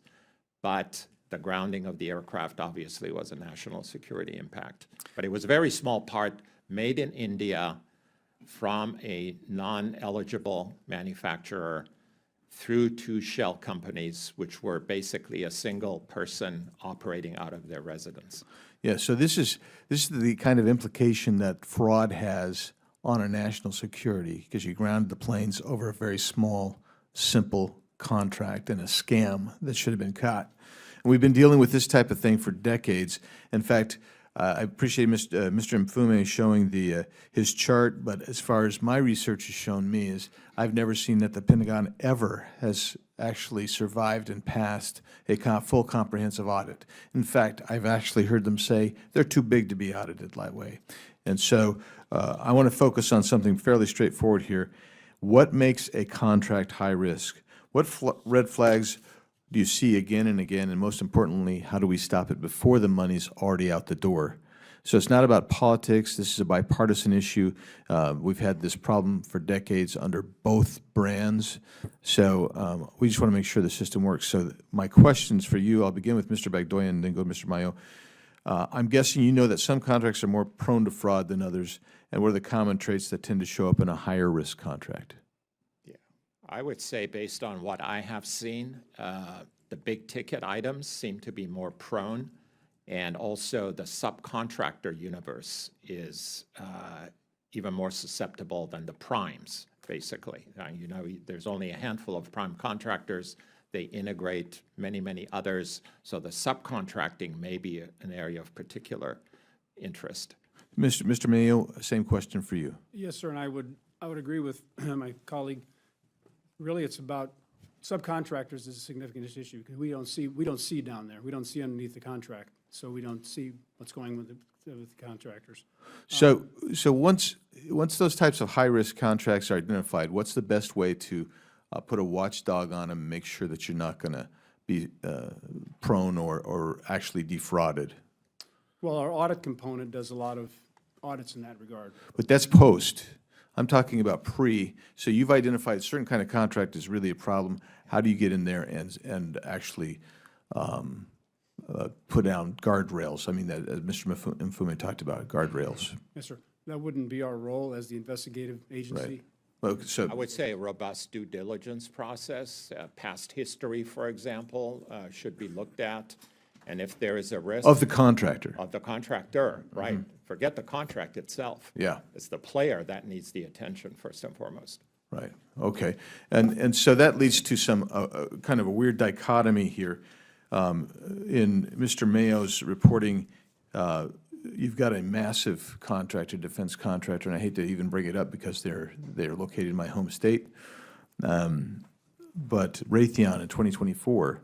but the grounding of the aircraft obviously was a national security impact. But it was a very small part made in India from a non-eligible manufacturer through two shell companies, which were basically a single person operating out of their residence. Yeah, so this is the kind of implication that fraud has on our national security, because you grounded the planes over a very small, simple contract and a scam that should have been caught. And we've been dealing with this type of thing for decades. In fact, I appreciate Mr. Mfume showing his chart, but as far as my research has shown me is I've never seen that the Pentagon ever has actually survived and passed a full comprehensive audit. In fact, I've actually heard them say they're too big to be audited that way. And so I want to focus on something fairly straightforward here. What makes a contract high risk? What red flags do you see again and again? And most importantly, how do we stop it before the money's already out the door? So it's not about politics. This is a bipartisan issue. We've had this problem for decades under both brands. So we just want to make sure the system works. So my questions for you, I'll begin with Mr. Bagdoyan and then go to Mr. Mayo. I'm guessing you know that some contracts are more prone to fraud than others, and what are the common traits that tend to show up in a higher risk contract? Yeah, I would say based on what I have seen, the big ticket items seem to be more prone, and also the subcontractor universe is even more susceptible than the primes, basically. You know, there's only a handful of prime contractors. They integrate many, many others. So the subcontracting may be an area of particular interest. Mr. Mayo, same question for you. Yes, sir, and I would agree with my colleague. Really, it's about subcontractors is a significant issue, because we don't see down there. We don't see underneath the contract, so we don't see what's going with the contractors. So once those types of high-risk contracts are identified, what's the best way to put a watchdog on them and make sure that you're not going to be prone or actually defrauded? Well, our audit component does a lot of audits in that regard. But that's post. I'm talking about pre. So you've identified a certain kind of contract is really a problem. How do you get in there and actually put down guardrails? I mean, as Mr. Mfume talked about, guardrails. Yes, sir. That wouldn't be our role as the investigative agency. Well, so I would say a robust due diligence process, past history, for example, should be looked at. And if there is a risk of the contractor. of the contractor, right? Forget the contract itself. Yeah. It's the player that needs the attention first and foremost. Right, okay. And so that leads to some kind of a weird dichotomy here. In Mr. Mayo's reporting, you've got a massive contractor, defense contractor, and I hate to even bring it up because they're located in my home state. But Raytheon in 2024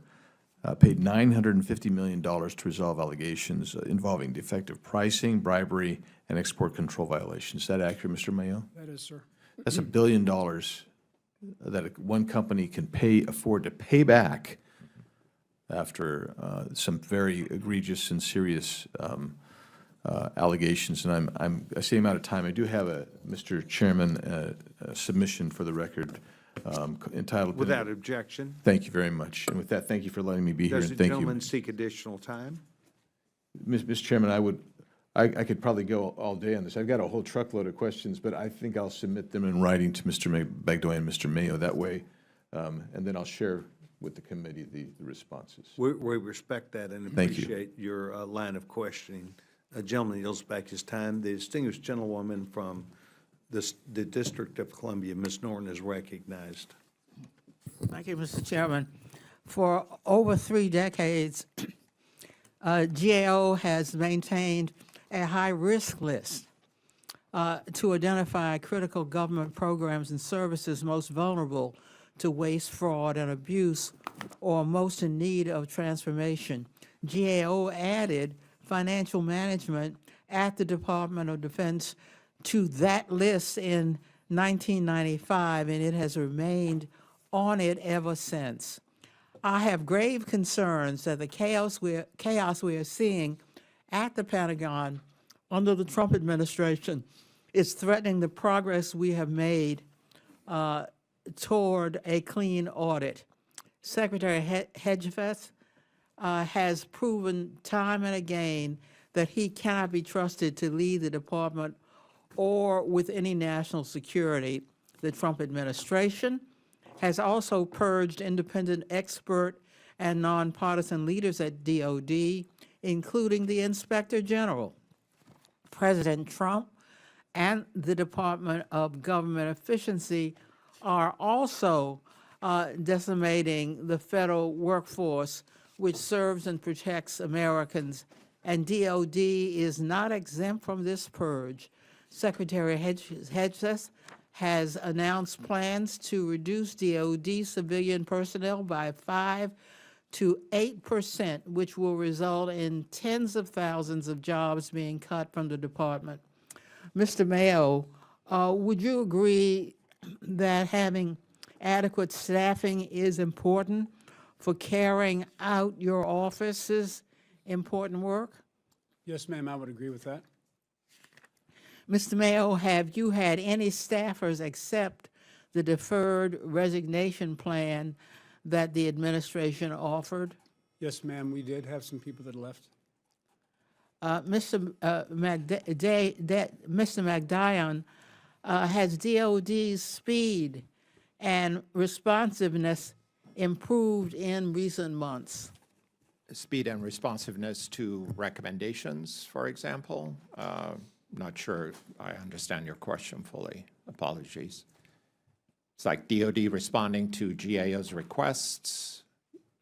paid $950 million to resolve allegations involving defective pricing, bribery, and export control violations. Is that accurate, Mr. Mayo? That is, sir. That's $1 billion that one company can afford to pay back after some very egregious and serious allegations. And I see I'm out of time. I do have Mr. Chairman, a submission for the record entitled. Without objection. Thank you very much. And with that, thank you for letting me be here. Does And the thank you, gentleman seek additional time? Mr. Chairman. I could probably go all day on this. I've got a whole truckload of questions, but I think I'll submit them in writing to Mr. Bagdoyan and Mr. Mayo that way, and then I'll share with the committee the responses. We respect that and Thank you. appreciate your line of questioning. A gentleman yields back his time. The distinguished gentlewoman from the District of Columbia, Ms. Norton, is recognized. Thank you, Mr. Chairman. For over 3 decades, GAO has maintained a high-risk list to identify critical government programs and services most vulnerable to waste, fraud, and abuse, or most in need of transformation. GAO added financial management at the Department of Defense to that list in 1995, and it has remained on it ever since. I have grave concerns that the chaos we are seeing at the Pentagon under the Trump administration is threatening the progress we have made toward a clean audit. Secretary Hedgefest has proven time and again that he cannot be trusted to lead the department or with any national security. The Trump administration has also purged independent expert and nonpartisan leaders at DOD, including the Inspector General. President Trump and the Department of Government Efficiency are also decimating the federal workforce, which serves and protects Americans, and DOD is not exempt from this purge. Secretary Hedges has announced plans to reduce DOD civilian personnel by 5 to 8%, which will result in tens of thousands of jobs being cut from the department. Mr. Mayo, would you agree that having adequate staffing is important for carrying out your office's important work? Yes, ma'am, I would agree with that. Mr. Mayo, have you had any staffers accept the deferred resignation plan that the administration offered? Yes, ma'am, we did have some people that left. Mr. Bagdoyan, has DOD's speed and responsiveness improved in recent months? Speed and responsiveness to recommendations, for example. Not sure I understand your question fully. Apologies. It's like DOD responding to GAO's requests.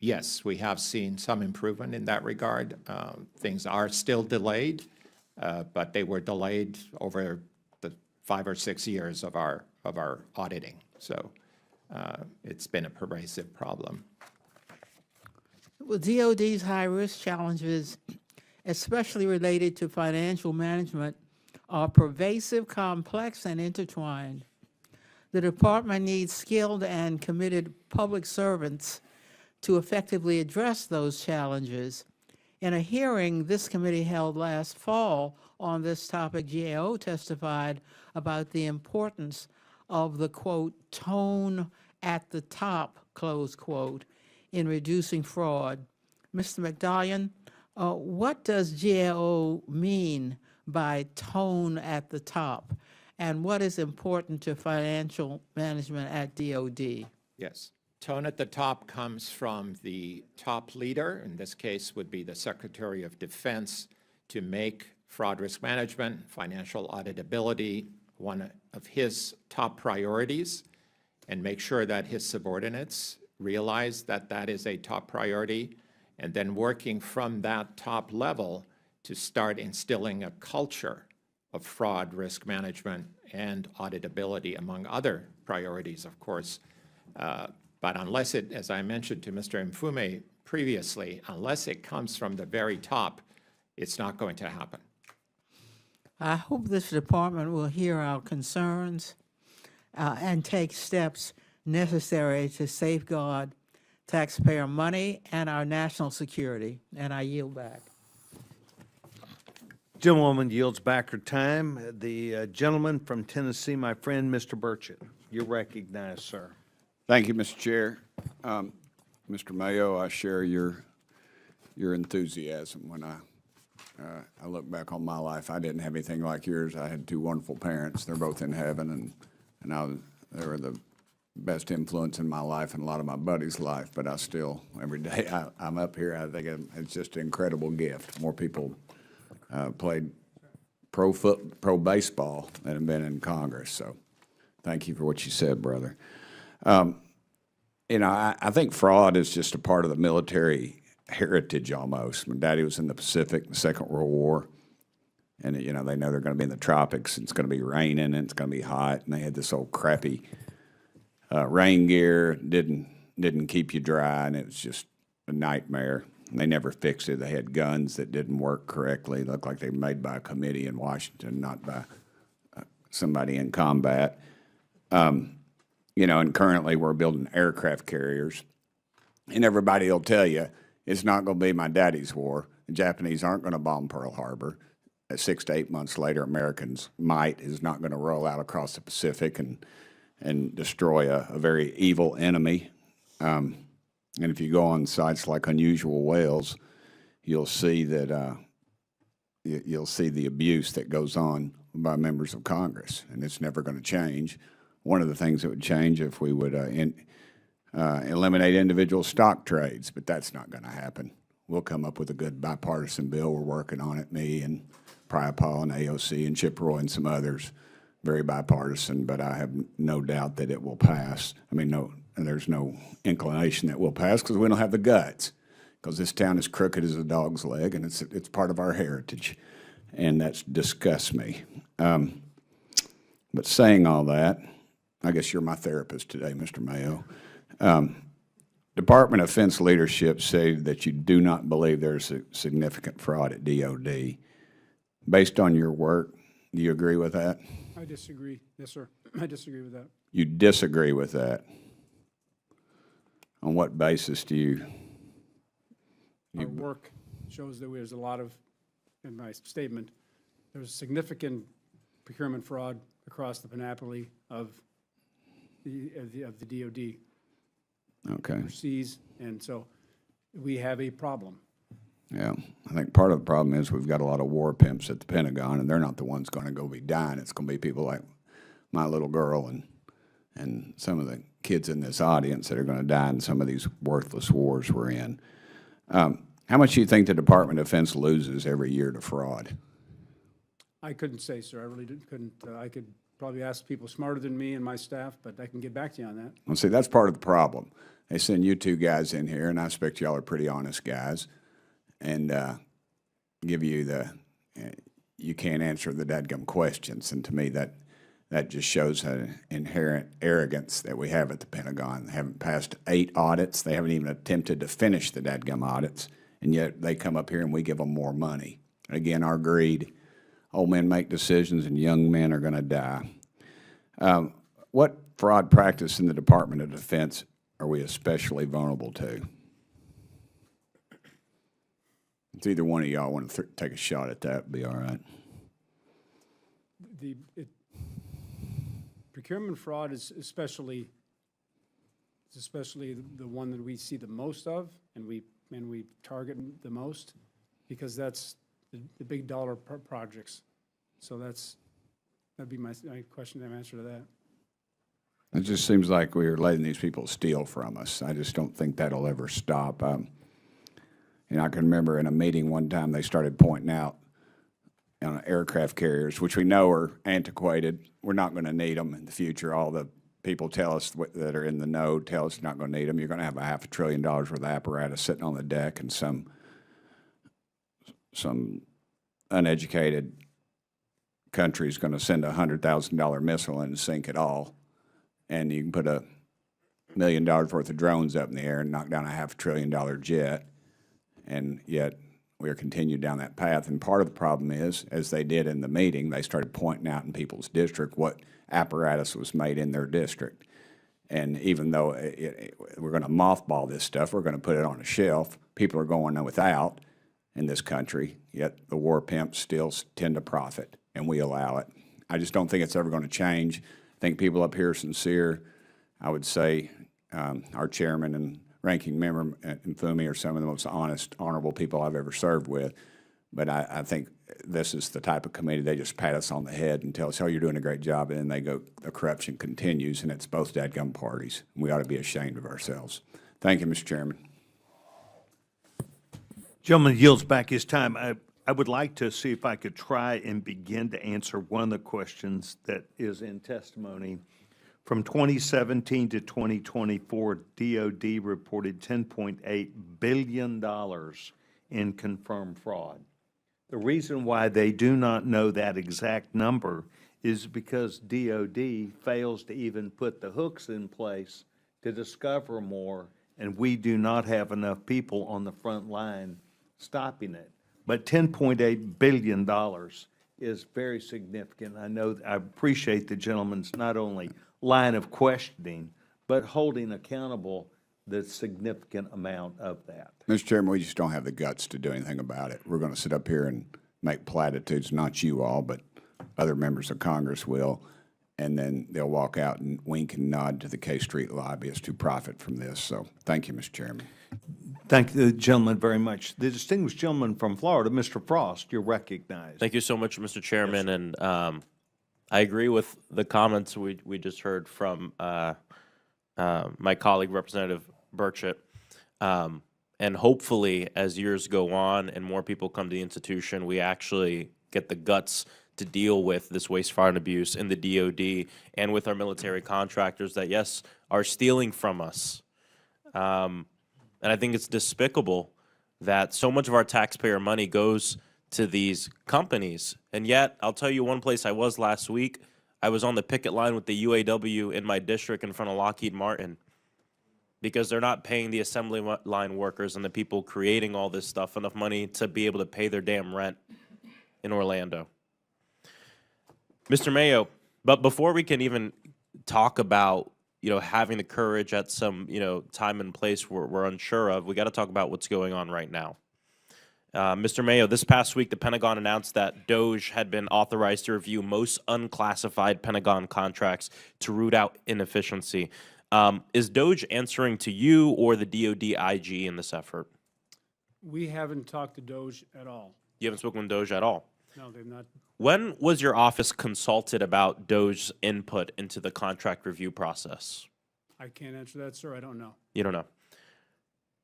Yes, we have seen some improvement in that regard. Things are still delayed, but they were delayed over the 5 or 6 years of our auditing. So it's been a pervasive problem. Well, DOD's high-risk challenges, especially related to financial management, are pervasive, complex, and intertwined. The department needs skilled and committed public servants to effectively address those challenges. In a hearing this committee held last fall on this topic, GAO testified about the importance of the, quote, tone at the top, close quote, in reducing fraud. Mr. Bagdoyan, what does GAO mean by tone at the top? And what is important to financial management at DOD? Yes. Tone at the top comes from the top leader, in this case would be the Secretary of Defense, to make fraud risk management, financial auditability one of his top priorities, and make sure that his subordinates realize that that is a top priority, and then working from that top level to start instilling a culture of fraud risk management and auditability, among other priorities, of course. But unless it, as I mentioned to Mr. Mfume previously, unless it comes from the very top, it's not going to happen. I hope this department will hear our concerns and take steps necessary to safeguard taxpayer money and our national security. And I yield back. Gentlewoman yields back her time. The gentleman from Tennessee, my friend, Mr. Burchett. You're recognized, sir. Thank you, Mr. Chair. Mr. Mayo, I share your enthusiasm. When I look back on my life, I didn't have anything like yours. I had two wonderful parents. They're both in heaven, and they were the best influence in my life and a lot of my buddies' life. But I still, every day I'm up here, I think it's just an incredible gift. More people played pro baseball than have been in Congress. So thank you for what you said, brother. You know, I think fraud is just a part of the military heritage almost. My daddy was in the Pacific in the Second World War, and, you know, they know they're going to be in the tropics, and it's going to be raining, and it's going to be hot, and they had this old crappy rain gear, didn't keep you dry, and it was just a nightmare. And they never fixed it. They had guns that didn't work correctly. Looked like they were made by a committee in Washington, not by somebody in combat. You know, and currently we're building aircraft carriers, and everybody will tell you it's not going to be my daddy's war. The Japanese aren't going to bomb Pearl Harbor. 6 to 8 months later, Americans' might is not going to roll out across the Pacific and destroy a very evil enemy. And if you go on sites like Unusual Whales, you'll see that you'll see the abuse that goes on by members of Congress, and it's never going to change. One of the things that would change if we would eliminate individual stock trades, but that's not going to happen. We'll come up with a good bipartisan bill. We're working on it, me and Priapal and AOC and Chip Roy and some others, very bipartisan, but I have no doubt that it will pass. I mean, there's no inclination that will pass because we don't have the guts, because this town is crooked as a dog's leg, and it's part of our heritage, and that disgusts me. But saying all that, I guess you're my therapist today, Mr. Mayo. Department of Defense leadership say that you do not believe there's a significant fraud at DOD. Based on your work, do you agree with that? I disagree. Yes, sir. I disagree with that. You disagree with that? On what basis do you? Our work shows that there's a lot of, in my statement, there's significant procurement fraud across the panoply of the DOD. Okay. Overseas, and so we have a problem. Yeah, I think part of the problem is we've got a lot of war pimps at the Pentagon, and they're not the ones going to go be dying. It's going to be people like my little girl and some of the kids in this audience that are going to die in some of these worthless wars we're in. How much do you think the Department of Defense loses every year to fraud? I couldn't say, sir. I really couldn't. I could probably ask people smarter than me and my staff, but I can get back to you on that. Well, see, that's part of the problem. They send you two guys in here, and I expect y'all are pretty honest guys, and give you you can't answer the dadgum questions. And to me, that just shows an inherent arrogance that we have at the Pentagon. They haven't passed 8 audits. They haven't even attempted to finish the dadgum audits, and yet they come up here and we give them more money. Again, our greed. Old men make decisions and young men are going to die. What fraud practice in the Department of Defense are we especially vulnerable to? It's either one of y'all want to take a shot at that, be all right. Procurement fraud is especially the one that we see the most of, and we target the most, because that's the big dollar projects. So that'd be my question and answer to that. It just seems like we're letting these people steal from us. I just don't think that'll ever stop. I can remember in a meeting one time they started pointing out on aircraft carriers, which we know are antiquated. We're not going to need them in the future. All the people tell us that are in the know tell us you're not going to need them. You're going to have $500 billion worth of apparatus sitting on the deck, and some uneducated country is going to send a $100,000 missile in and sink it all. And you can put $1 million worth of drones up in the air and knock down a $500 billion jet, and yet we are continued down that path. And part of the problem is, as they did in the meeting, they started pointing out in people's district what apparatus was made in their district. And even though we're going to mothball this stuff, we're going to put it on a shelf, people are going without in this country, yet the war pimps still tend to profit, and we allow it. I just don't think it's ever going to change. I think people up here are sincere. I would say our chairman and ranking member and Fumi are some of the most honest, honorable people I've ever served with. But I think this is the type of committee, they just pat us on the head and tell us, oh, you're doing a great job, and then they go, the corruption continues, and it's both dadgum parties. We ought to be ashamed of ourselves. Thank you, Mr. Chairman. Gentleman yields back his time. I would like to see if I could try and begin to answer one of the questions that is in testimony. From 2017 to 2024, DOD reported $10.8 billion in confirmed fraud. The reason why they do not know that exact number is because DOD fails to even put the hooks in place to discover more, and we do not have enough people on the front line stopping it. But $10.8 billion is very significant. I appreciate the gentleman's not only line of questioning, but holding accountable the significant amount of that. Mr. Chairman, we just don't have the guts to do anything about it. We're going to sit up here and make platitudes, not you all, but other members of Congress will, and then they'll walk out and wink and nod to the K Street lobbyists who profit from this. So thank you, Mr. Chairman. Thank the gentleman very much. The distinguished gentleman from Florida, Mr. Frost, you're recognized. Thank you so much, Mr. Chairman, and I agree with the comments we just heard from my colleague, Representative Burchett. And hopefully, as years go on and more people come to the institution, we actually get the guts to deal with this waste, fraud, and abuse in the DOD and with our military contractors that, yes, are stealing from us. And I think it's despicable that so much of our taxpayer money goes to these companies. And yet, I'll tell you one place I was last week. I was on the picket line with the UAW in my district in front of Lockheed Martin because they're not paying the assembly line workers and the people creating all this stuff enough money to be able to pay their damn rent in Orlando. Mr. Mayo, but before we can even talk about having the courage at some, time and place we're unsure of, we got to talk about what's going on right now. Mr. Mayo, this past week, the Pentagon announced that DOGE had been authorized to review most unclassified Pentagon contracts to root out inefficiency. Is DOGE answering to you or the DOD IG in this effort? We haven't talked to DOGE at all. You haven't spoken with DOGE at all? No, they've not. When was your office consulted about DOGE's input into the contract review process? I can't answer that, sir. I don't know. You don't know?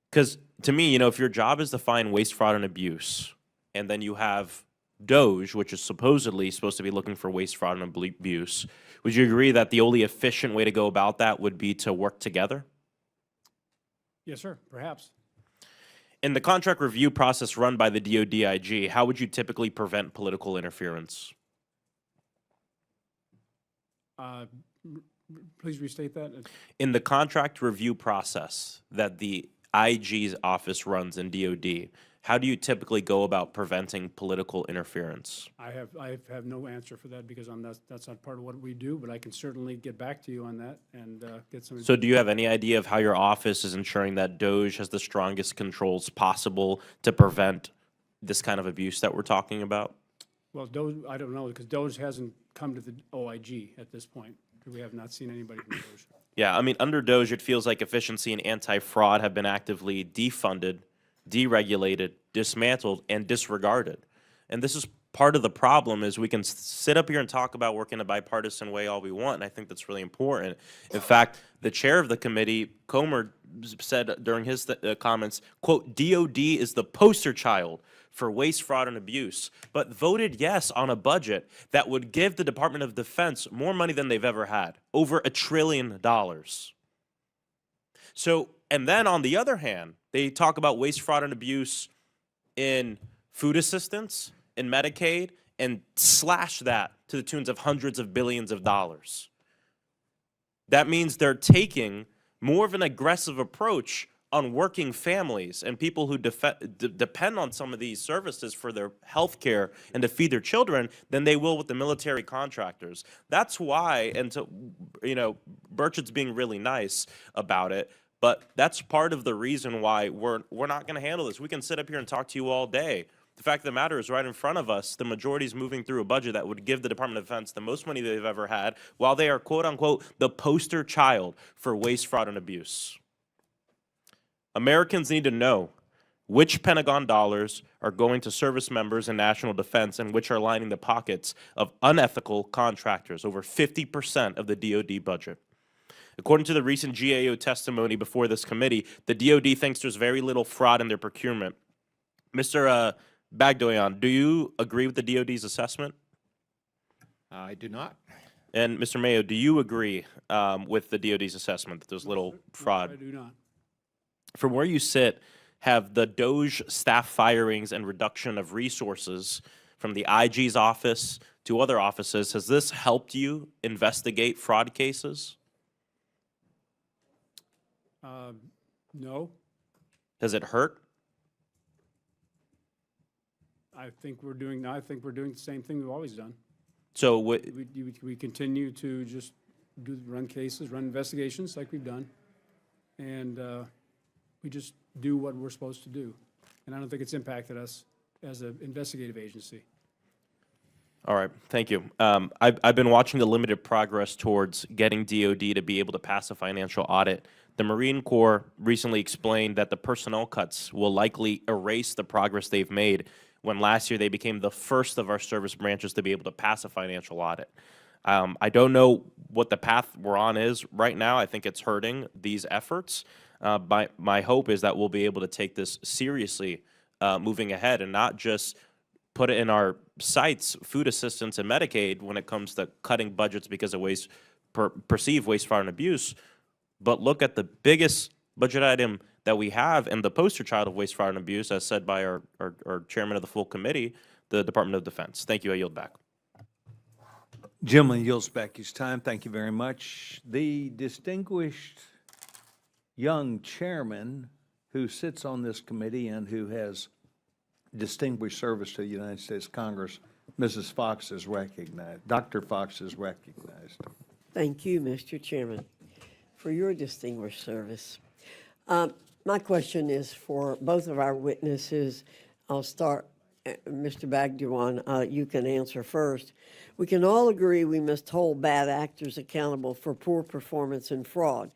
Because to me, if your job is to find waste, fraud, and abuse, and then you have DOGE, which is supposedly supposed to be looking for waste, fraud, and abuse, would you agree that the only efficient way to go about that would be to work together? Yes, sir, perhaps. In the contract review process run by the DODIG, how would you typically prevent political interference? Please restate that. In the contract review process that the IG's office runs in DOD, how do you typically go about preventing political interference? I have no answer for that because that's not part of what we do, but I can certainly get back to you on that and get some. So do you have any idea of how your office is ensuring that DOJ has the strongest controls possible to prevent this kind of abuse that we're talking about? Well, DOJ, I don't know, because DOJ hasn't come to the OIG at this point. We have not seen anybody from DOJ. Yeah, I mean, under DOJ, it feels like efficiency and anti-fraud have been actively defunded, deregulated, dismantled, and disregarded. And this is part of the problem is we can sit up here and talk about working in a bipartisan way all we want, and I think that's really important. In fact, the chair of the committee, Comer, said during his comments, quote, DOD is the poster child for waste, fraud, and abuse, but voted yes on a budget that would give the Department of Defense more money than they've ever had, over $1 trillion. So, and then on the other hand, they talk about waste, fraud, and abuse in food assistance, in Medicaid, and slash that to the tunes of hundreds of billions of dollars. That means they're taking more of an aggressive approach on working families and people who depend on some of these services for their health care and to feed their children than they will with the military contractors. That's why, and so, you know, Burchett's being really nice about it, but that's part of the reason why we're not going to handle this. We can sit up here and talk to you all day. The fact of the matter is right in front of us, the majority is moving through a budget that would give the Department of Defense the most money they've ever had, while they are, quote unquote, the poster child for waste, fraud, and abuse. Americans need to know which Pentagon dollars are going to service members and national defense and which are lining the pockets of unethical contractors, over 50% of the DoD budget. According to the recent GAO testimony before this committee, the DoD thinks there's very little fraud in their procurement. Mr. Bagdoyan, do you agree with the DoD's assessment? I do not. And Mr. Mayo, do you agree with the DoD's assessment that there's little fraud? I do not. From where you sit, have the DOJ staff firings and reduction of resources from the IG's office to other offices, has this helped you investigate fraud cases? No, Has it hurt? I think we're doing the same thing we've always done. So We continue to just run cases, run investigations like we've done, and we just do what we're supposed to do. And I don't think it's impacted us as an investigative agency. all right, thank you. I've been watching the limited progress towards getting DoD to be able to pass a financial audit. The Marine Corps recently explained that the personnel cuts will likely erase the progress they've made when last year they became the first of our service branches to be able to pass a financial audit. I don't know what the path we're on is right now. I think it's hurting these efforts. My hope is that we'll be able to take this seriously moving ahead and not just put it in our sights, food assistance and Medicaid, when it comes to cutting budgets because of perceived waste, fraud, and abuse, but look at the biggest budget item that we have and the poster child of waste, fraud, and abuse, as said by our chairman of the full committee, the Department of Defense. Thank you. I yield back. Gentleman yields back his time. Thank you very much. The distinguished young chairman who sits on this committee and who has distinguished service to the United States Congress, Mrs. Foxx is recognized. Dr. Foxx is recognized. Thank you, Mr. Chairman, for your distinguished service. My question is for both of our witnesses. I'll start, Mr. Bagdoyan, you can answer first. We can all agree we must hold bad actors accountable for poor performance and fraud.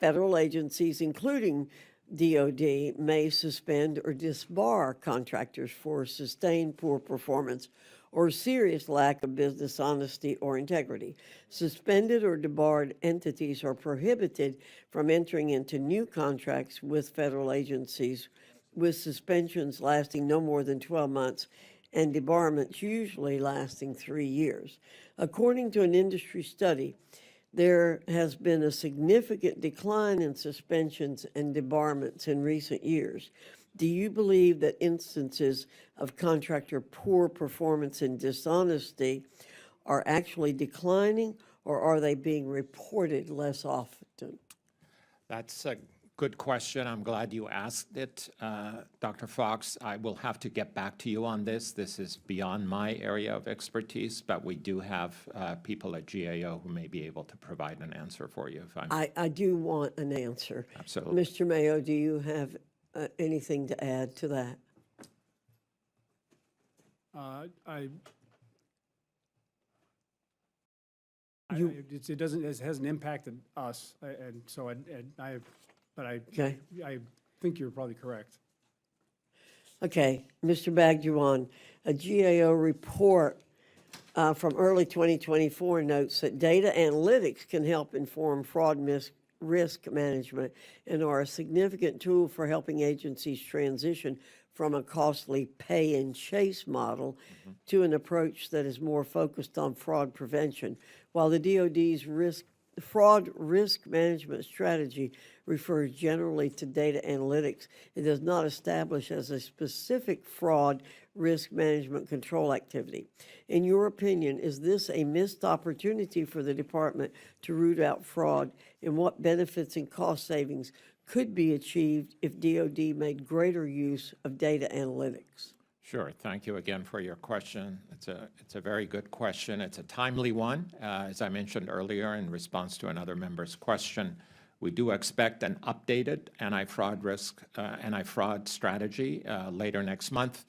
Federal agencies, including DOD, may suspend or disbar contractors for sustained poor performance or serious lack of business honesty or integrity. Suspended or debarred entities are prohibited from entering into new contracts with federal agencies, with suspensions lasting no more than 12 months and debarments usually lasting 3 years. According to an industry study, there has been a significant decline in suspensions and debarments in recent years. Do you believe that instances of contractor poor performance and dishonesty are actually declining, or are they being reported less often? That's a good question. I'm glad you asked it, Dr. Foxx. I will have to get back to you on this. This is beyond my area of expertise, but we do have people at GAO who may be able to provide an answer for you if I'm. I do want an answer. Absolutely. Mr. Mayo, do you have anything to add to that? It doesn't, it hasn't impacted us, and so Okay. I think you're probably correct. Okay, Mr. Bagdoyan, a GAO report from early 2024 notes that data analytics can help inform fraud risk management and are a significant tool for helping agencies transition from a costly pay and chase model to an approach that is more focused on fraud prevention. While the DoD's fraud risk management strategy refers generally to data analytics, it does not establish as a specific fraud risk management control activity. In your opinion, is this a missed opportunity for the department to root out fraud, and what benefits and cost savings could be achieved if DoD made greater use of data analytics? Sure. Thank you again for your question. It's a very good question. It's a timely one. As I mentioned earlier in response to another member's question, we do expect an updated anti-fraud strategy later next month.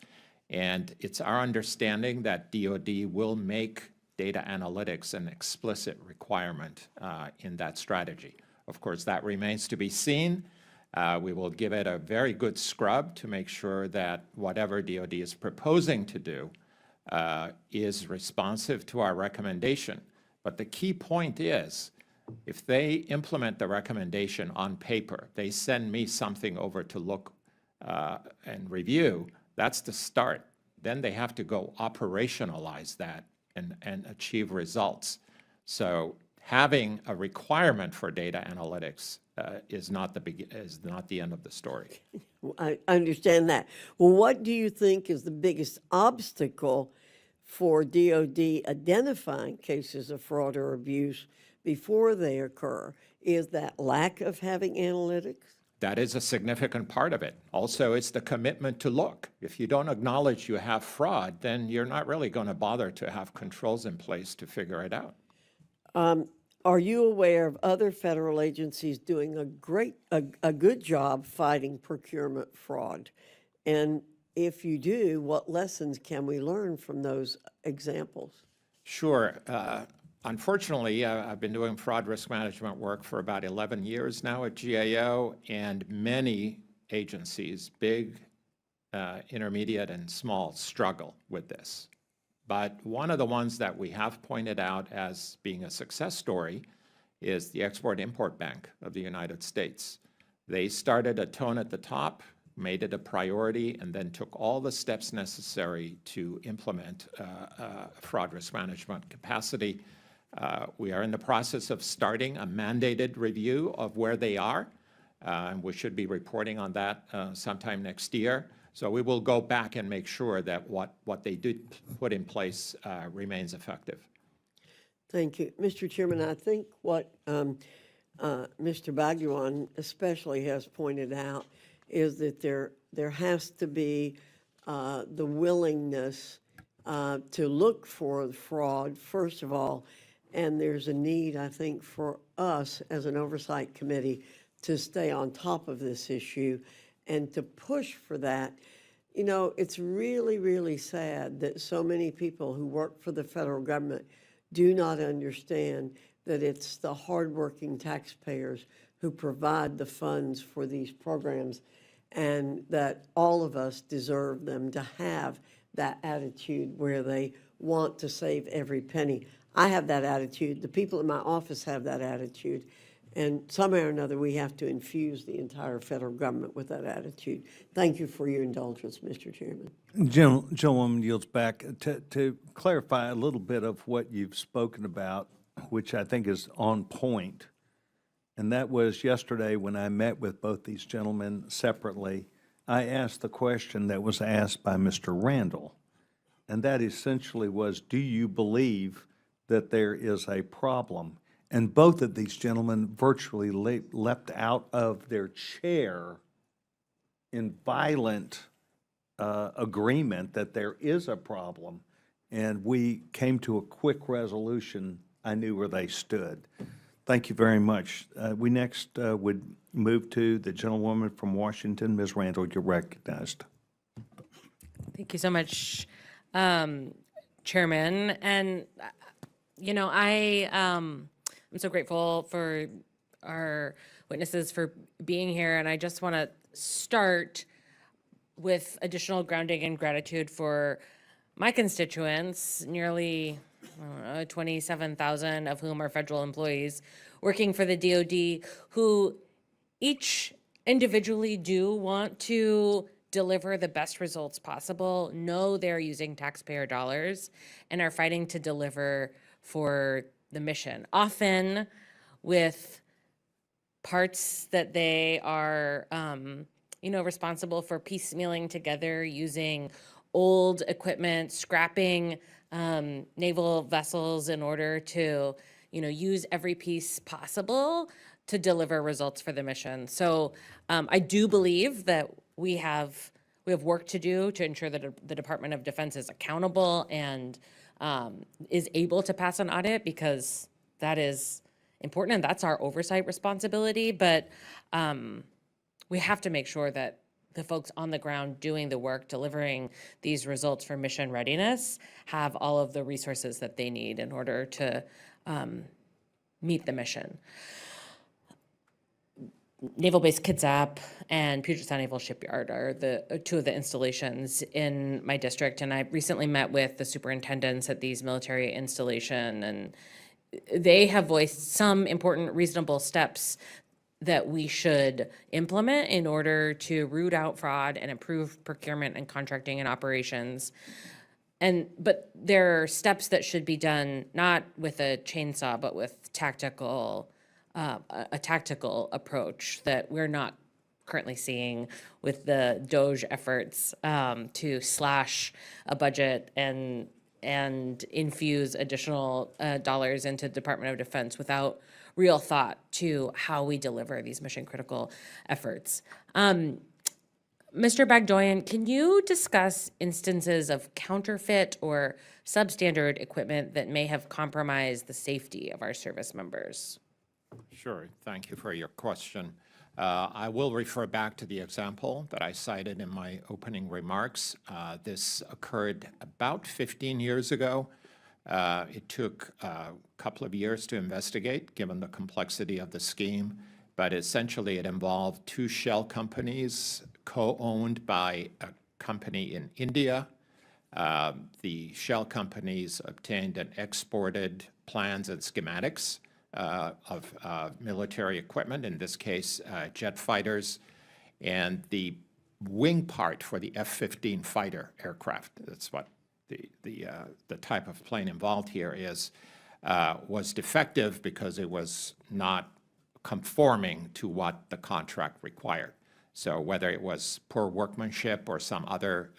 And it's our understanding that DoD will make data analytics an explicit requirement in that strategy. Of course, that remains to be seen. We will give it a very good scrub to make sure that whatever DoD is proposing to do is responsive to our recommendation. But the key point is, if they implement the recommendation on paper, they send me something over to look and review, that's the start. Then they have to go operationalize that and achieve results. So having a requirement for data analytics is not the end of the story. I understand that. Well, what do you think is the biggest obstacle for DoD identifying cases of fraud or abuse before they occur? Is that lack of having analytics? That is a significant part of it. Also, it's the commitment to look. If you don't acknowledge you have fraud, then you're not really going to bother to have controls in place to figure it out. Are you aware of other federal agencies doing a good job fighting procurement fraud? And if you do, what lessons can we learn from those examples? Sure. Unfortunately, I've been doing fraud risk management work for about 11 years now at GAO, and many agencies, big, intermediate, and small, struggle with this. But one of the ones that we have pointed out as being a success story is the Export-Import Bank of the United States. They started a tone at the top, made it a priority, and then took all the steps necessary to implement fraud risk management capacity. We are in the process of starting a mandated review of where they are, and we should be reporting on that sometime next year. So we will go back and make sure that what they did put in place remains effective. Thank you. Mr. Chairman, I think what Mr. Bagdoyan especially has pointed out is that there has to be the willingness to look for the fraud, first of all, and there's a need, I think, for us as an oversight committee to stay on top of this issue and to push for that. You know, it's really, really sad that so many people who work for the federal government do not understand that it's the hardworking taxpayers who provide the funds for these programs, and that all of us deserve them to have that attitude where they want to save every penny. I have that attitude. The people in my office have that attitude. And somehow or another, we have to infuse the entire federal government with that attitude. Thank you for your indulgence, Mr. Chairman. Gentlewoman yields back. To clarify a little bit of what you've spoken about, which I think is on point, and that was yesterday when I met with both these gentlemen separately, I asked the question that was asked by Mr. Randall, and that essentially was, do you believe that there is a problem? And both of these gentlemen virtually leapt out of their chair in violent agreement that there is a problem, and we came to a quick resolution. I knew where they stood. Thank you very much. We next would move to the gentlewoman from Washington. Ms. Randall, you're recognized. Thank you so much, Chairman. And, you know, I'm so grateful for our witnesses for being here. And I just want to start with additional grounding and gratitude for my constituents, nearly 27,000 of whom are federal employees working for the DoD, who each individually do want to deliver the best results possible, know they're using taxpayer dollars, and are fighting to deliver for the mission. Often with parts that they are, responsible for piecemealing together using old equipment, scrapping naval vessels in order to, use every piece possible to deliver results for the mission. So I do believe that we have work to do to ensure that the Department of Defense is accountable and is able to pass an audit, because that is important and that's our oversight responsibility. But we have to make sure that the folks on the ground doing the work, delivering these results for mission readiness, have all of the resources that they need in order to meet the mission. Naval Base Kitsap and Puget Sound Naval Shipyard are the two of the installations in my district, and I recently met with the superintendents at these military installation, and they have voiced some important reasonable steps that we should implement in order to root out fraud and improve procurement and contracting and operations. But there are steps that should be done not with a chainsaw, but with a tactical approach that we're not currently seeing with the DOGE efforts to slash a budget and infuse additional dollars into Department of Defense without real thought to how we deliver these mission critical efforts. Mr. Bagdoyan, can you discuss instances of counterfeit or substandard equipment that may have compromised the safety of our service members? Sure. Thank you for your question. I will refer back to the example that I cited in my opening remarks. This occurred about 15 years ago. It took a couple of years to investigate, given the complexity of the scheme, but essentially it involved two shell companies co-owned by a company in India. The shell companies obtained and exported plans and schematics of military equipment, in this case, jet fighters, and the wing part for the F-15 fighter aircraft. That's what the type of plane involved here is, was defective because it was not conforming to what the contract required. So whether it was poor workmanship or some other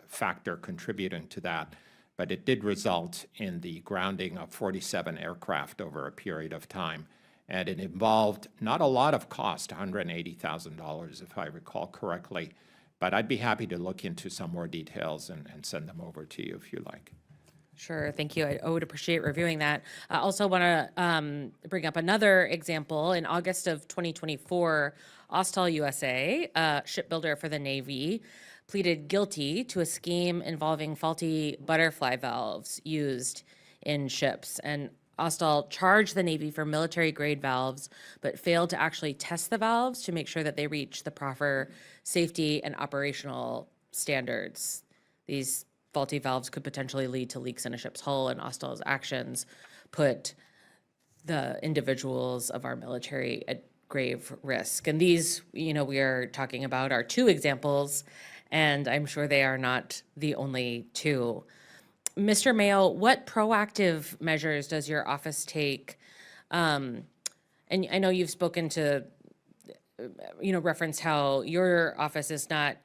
factor contributing to that, but it did result in the grounding of 47 aircraft over a period of time. And it involved not a lot of cost, $180,000 if I recall correctly, but I'd be happy to look into some more details and send them over to you if you like. Sure, thank you. I would appreciate reviewing that. I also want to bring up another example. In August of 2024, Austal USA, a shipbuilder for the Navy, pleaded guilty to a scheme involving faulty butterfly valves used in ships. And Austal charged the Navy for military-grade valves, but failed to actually test the valves to make sure that they reach the proper safety and operational standards. These faulty valves could potentially lead to leaks in a ship's hull, and Austal's actions put the individuals of our military at grave risk. And these, we are talking about are two examples, and I'm sure they are not the only two. Mr. Mayo, what proactive measures does your office take? And I know you've spoken to referenced how your office is not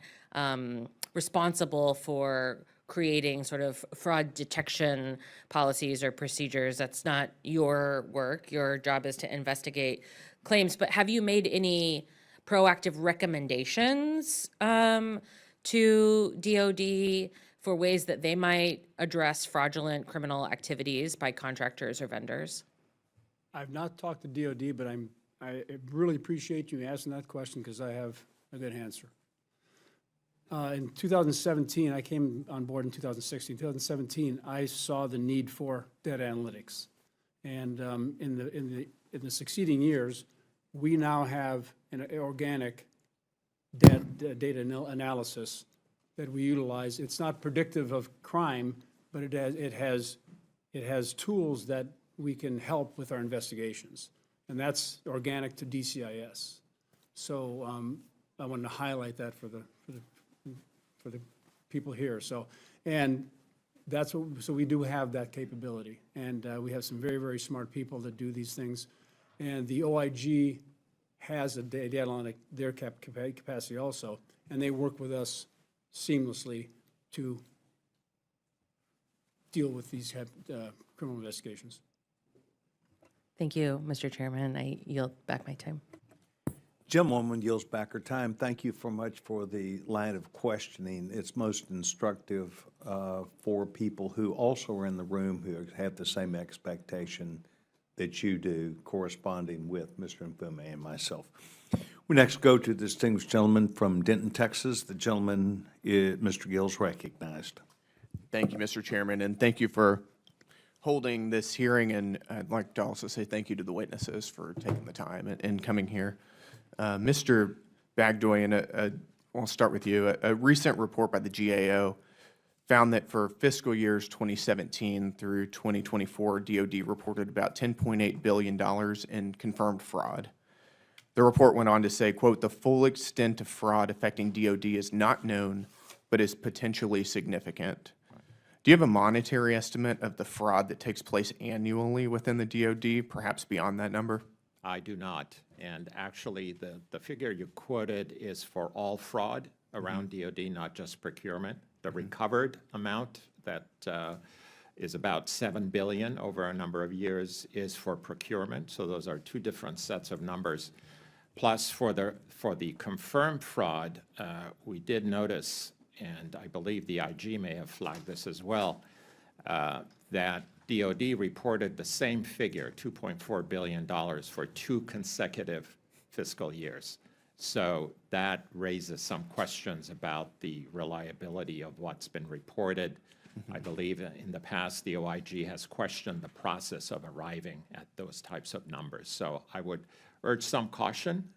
responsible for creating sort of fraud detection policies or procedures. That's not your work. Your job is to investigate claims. But have you made any proactive recommendations to DOD for ways that they might address fraudulent criminal activities by contractors or vendors? I've not talked to DOD, but I really appreciate you asking that question because I have a good answer. In 2017, I came on board in 2016. 2017, I saw the need for data analytics, and in the succeeding years, we now have an organic data analysis that we utilize. It's not predictive of crime, but it has tools that we can help with our investigations, and that's organic to DCIS. So I wanted to highlight that for the people here. So, and that's what, so we do have that capability, and we have some very, very smart people that do these things. And the OIG has a data analytic, their capacity also, and they work with us seamlessly to deal with these criminal investigations. Thank you, Mr. Chairman. I yield back my time. Gentlewoman yields back her time. Thank you so much for the line of questioning. It's most instructive for people who also are in the room who have the same expectation that you do, corresponding with Mr. Mfume and myself. We next go to the distinguished gentleman from Denton, Texas. The gentleman, Mr. Gills, recognized. Thank you, Mr. Chairman, and thank you for holding this hearing. And I'd like to also say thank you to the witnesses for taking the time and coming here. Mr. Bagdoyan, I'll start with you. A recent report by the GAO found that for fiscal years 2017 through 2024, DOD reported about $10.8 billion in confirmed fraud. The report went on to say, quote, "The full extent of fraud affecting DOD is not known, but is potentially significant." Do you have a monetary estimate of the fraud that takes place annually within the DOD, perhaps beyond that number? I do not. And actually, the figure you quoted is for all fraud around DOD, not just procurement. The recovered amount that is about $7 billion over a number of years is for procurement. So those are two different sets of numbers. Plus, for the confirmed fraud, we did notice, and I believe the IG may have flagged this as well, that DOD reported the same figure, $2.4 billion, for 2 consecutive fiscal years. So that raises some questions about the reliability of what's been reported. I believe in the past, the OIG has questioned the process of arriving at those types of numbers. So I would urge some caution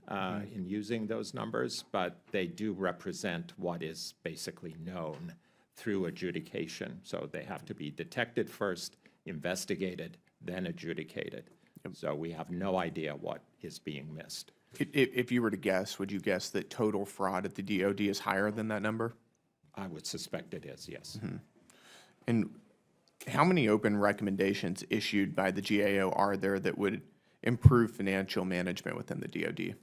in using those numbers, but they do represent what is basically known through adjudication. So they have to be detected first, investigated, then adjudicated. So we have no idea what is being missed. If you were to guess, would you guess that total fraud at the DOD is higher than that number? I would suspect it is, yes. And how many open recommendations issued by the GAO are there that would improve financial management within the DOD?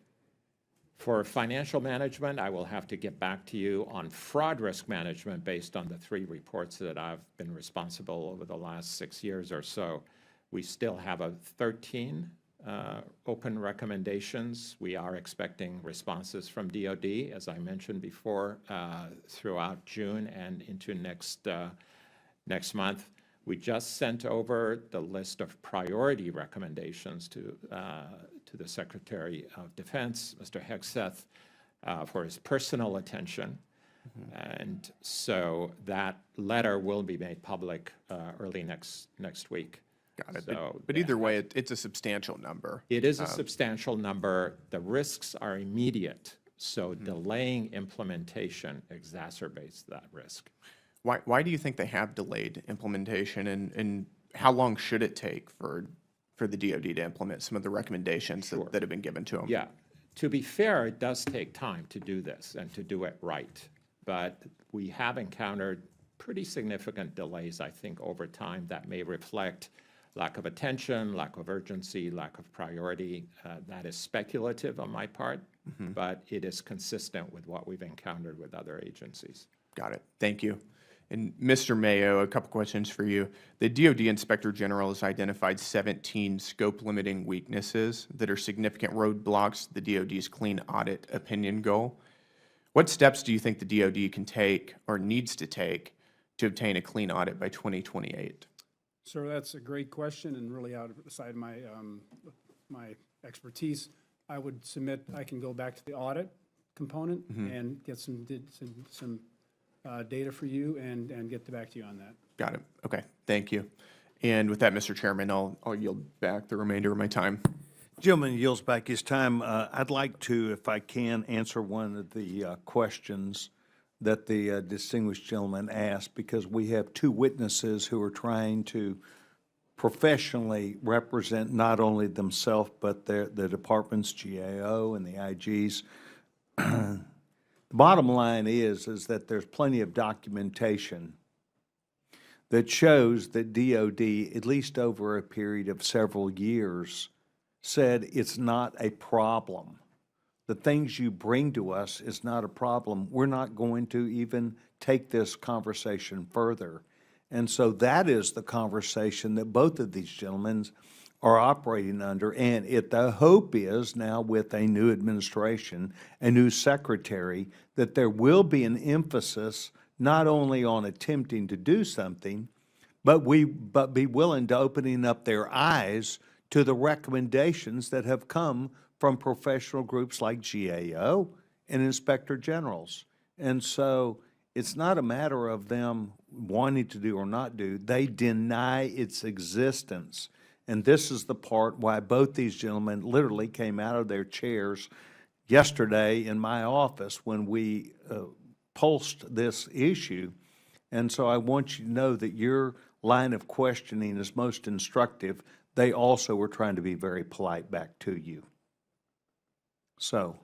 For financial management, I will have to get back to you on fraud risk management based on the 3 reports that I've been responsible over the last 6 years or so. We still have 13 open recommendations. We are expecting responses from DOD, as I mentioned before, throughout June and into next month. We just sent over the list of priority recommendations to the Secretary of Defense, Mr. Hegseth, for his personal attention. And so that letter will be made public early next week. Got it. So But either way, it's a substantial number. it is a substantial number. The risks are immediate, so delaying implementation exacerbates that risk. Why do you think they have delayed implementation, and how long should it take for the DOD to implement some of the recommendations that have been given to them? Yeah, to be fair, it does take time to do this and to do it right. But we have encountered pretty significant delays, I think, over time that may reflect lack of attention, lack of urgency, lack of priority. That is speculative on my part, but it is consistent with what we've encountered with other agencies. Got it. Thank you. And Mr. Mayo, a couple questions for you. The DoD Inspector General has identified 17 scope-limiting weaknesses that are significant roadblocks to the DoD's clean audit opinion goal. What steps do you think the DoD can take or needs to take to obtain a clean audit by 2028? Sir, that's a great question and really outside my, my expertise. I would submit, I can go back to the audit component and get some data for you and get back to you on that. Got it. Okay. Thank you. And with that, Mr. Chairman, I'll yield back the remainder of my time. Gentleman yields back his time. I'd like to, if I can, answer one of the questions that the distinguished gentleman asked, because we have two witnesses who are trying to professionally represent not only themselves, but the department's GAO and the IGs. The bottom line is that there's plenty of documentation that shows that DOD, at least over a period of several years, said it's not a problem. The things you bring to us is not a problem. We're not going to even take this conversation further. And so that is the conversation that both of these gentlemen are operating under. And the hope is now with a new administration, a new secretary, that there will be an emphasis not only on attempting to do something, but be willing to opening up their eyes to the recommendations that have come from professional groups like GAO and inspector generals. And so it's not a matter of them wanting to do or not do. They deny its existence. And this is the part why both these gentlemen literally came out of their chairs yesterday in my office when we pulsed this issue. And so I want you to know that your line of questioning is most instructive. They also were trying to be very polite back to you. So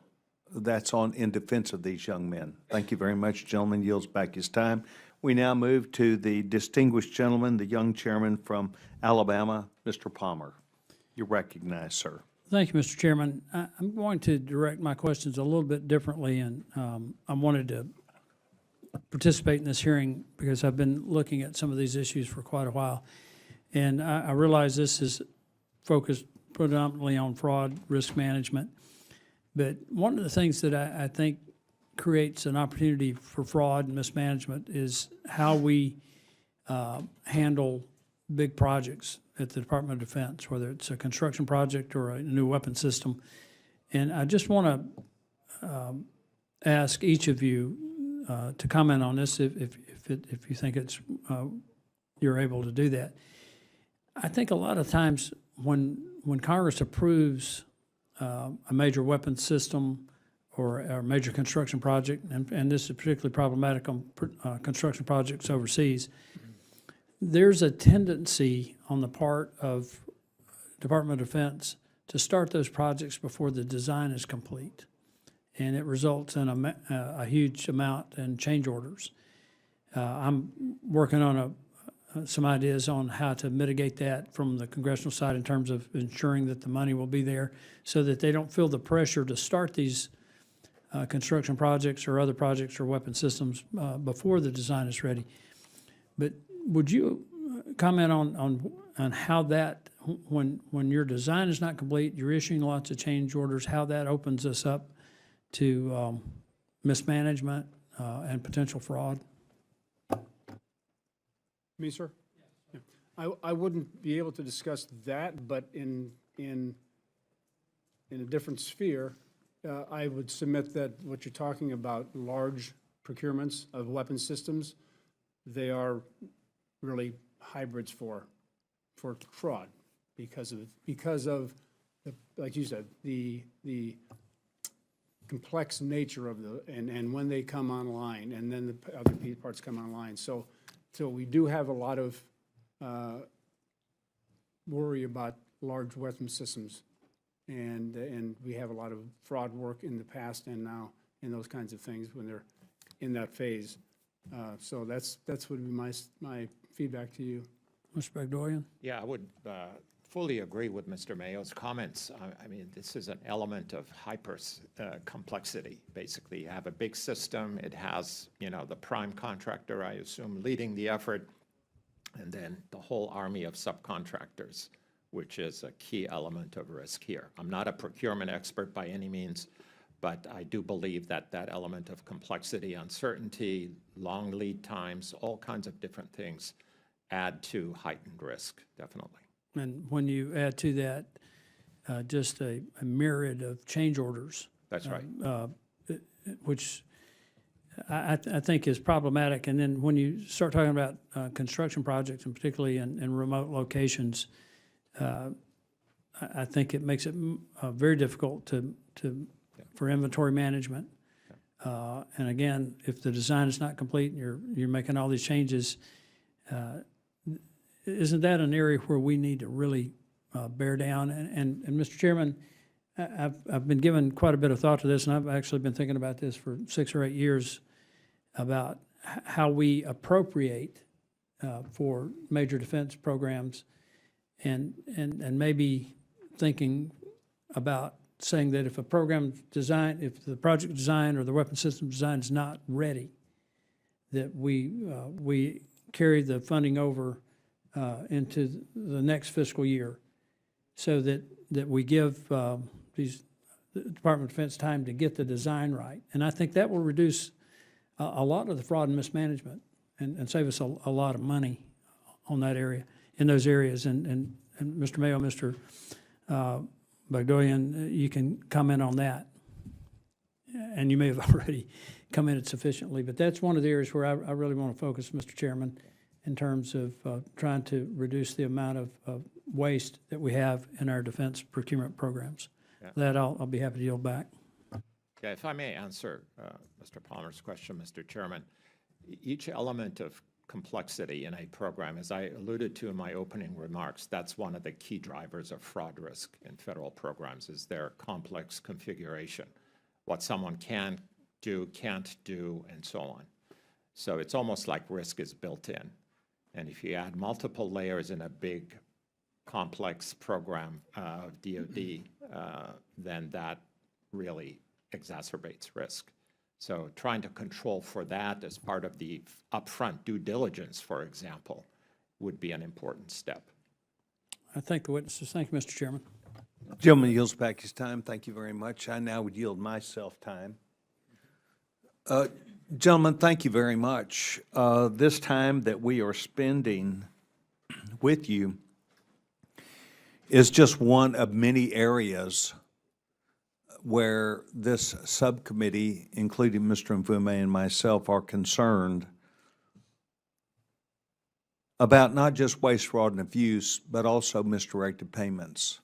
that's in defense of these young men. Thank you very much. Gentleman yields back his time. We now move to the distinguished gentleman, the young chairman from Alabama, Mr. Palmer. You're recognized, sir. Thank you, Mr. Chairman. I'm going to direct my questions a little bit differently, and I wanted to participate in this hearing because I've been looking at some of these issues for quite a while. And I realize this is focused predominantly on fraud, risk management. But one of the things that I think creates an opportunity for fraud and mismanagement is how we handle big projects at the Department of Defense, whether it's a construction project or a new weapon system. And I just want to ask each of you to comment on this if you think it's you're able to do that. I think a lot of times when Congress approves a major weapons system or a major construction project, and this is particularly problematic on construction projects overseas, there's a tendency on the part of Department of Defense to start those projects before the design is complete. And it results in a huge amount in change orders. I'm working on some ideas on how to mitigate that from the congressional side in terms of ensuring that the money will be there so that they don't feel the pressure to start these construction projects or other projects or weapon systems before the design is ready. But would you comment on how that, when your design is not complete, you're issuing lots of change orders, how that opens us up to mismanagement and potential fraud? Me, sir? Yeah. I wouldn't be able to discuss that, but in a different sphere, I would submit that what you're talking about, large procurements of weapon systems, they are really hybrids for fraud because of the, like you said, the complex nature of and when they come online, and then the other parts come online. So we do have a lot of worry about large weapon systems, and we have a lot of fraud work in the past and now in those kinds of things when they're in that phase. So that's would be my feedback to you. Mr. Bagdoyan? Yeah, I would fully agree with Mr. Mayo's comments. I mean, this is an element of complexity, basically. You have a big system. It has, the prime contractor, I assume, leading the effort, and then the whole army of subcontractors, which is a key element of risk here. I'm not a procurement expert by any means, but I do believe that that element of complexity, uncertainty, long lead times, all kinds of different things add to heightened risk, definitely. And when you add to that just a myriad of change orders, That's right. which I think is problematic. And then when you start talking about construction projects, and particularly in remote locations, I think it makes it very difficult for inventory management. And again, if the design is not complete and you're making all these changes, isn't that an area where we need to really bear down? And Mr. Chairman, I've been giving quite a bit of thought to this, and I've actually been thinking about this for 6 or 8 years about how we appropriate for major defense programs, and maybe thinking about saying that if a program design, if the project design or the weapon system design is not ready, that we carry the funding over into the next fiscal year, so that we give the Department of Defense time to get the design right. And I think that will reduce a lot of the fraud and mismanagement and save us a lot of money on that area, in those areas. And Mr. Mayo, Mr. Bagdoyan, you can comment on that. And you may have already commented sufficiently, but that's one of the areas where I really want to focus, Mr. Chairman, in terms of trying to reduce the amount of waste that we have in our defense procurement programs. Yeah. That I'll be happy to yield back. Yeah, if I may answer Mr. Palmer's question, Mr. Chairman, each element of complexity in a program, as I alluded to in my opening remarks, that's one of the key drivers of fraud risk in federal programs, is their complex configuration, what someone can do, can't do, and so on. So it's almost like risk is built in. And if you add multiple layers in a big, complex program of DoD, then that really exacerbates risk. So trying to control for that as part of the upfront due diligence, for example, would be an important step. I thank the witnesses. Thank you, Mr. Chairman. Gentleman yields back his time. Thank you very much. I now would yield myself time. Gentlemen, thank you very much. This time that we are spending with you is just one of many areas where this subcommittee, including Mr. Mfume and myself, are concerned about not just waste, fraud, and abuse, but also misdirected payments.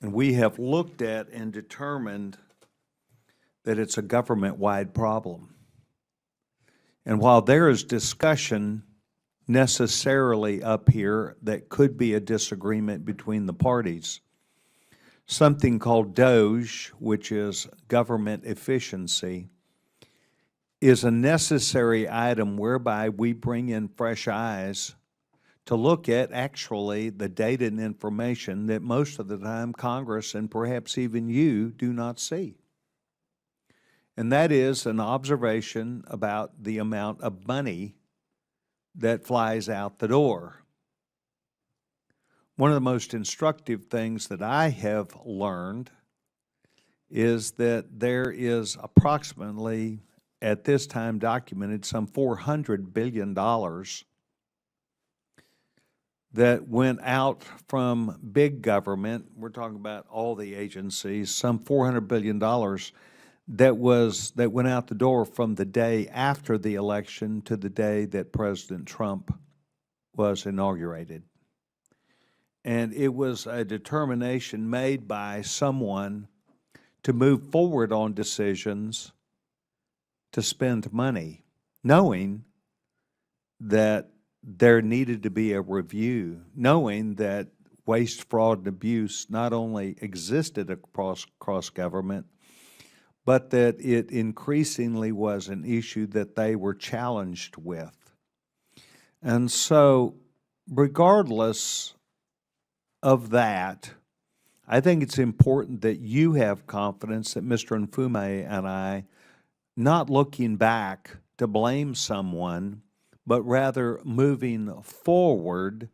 And we have looked at and determined that it's a government-wide problem. And while there is discussion necessarily up here that could be a disagreement between the parties, something called DOGE, which is government efficiency, is a necessary item whereby we bring in fresh eyes to look at actually the data and information that most of the time Congress and perhaps even you do not see. And that is an observation about the amount of money that flies out the door. One of the most instructive things that I have learned is that there is approximately, at this time documented, some $400 billion that went out from big government. We're talking about all the agencies, some $400 billion that went out the door from the day after the election to the day that President Trump was inaugurated. And it was a determination made by someone to move forward on decisions to spend money, knowing that there needed to be a review, knowing that waste, fraud, and abuse not only existed across government, but that it increasingly was an issue that they were challenged with. And so regardless of that, I think it's important that you have confidence that Mr. Nfume and I, not looking back to blame someone, but rather moving forward,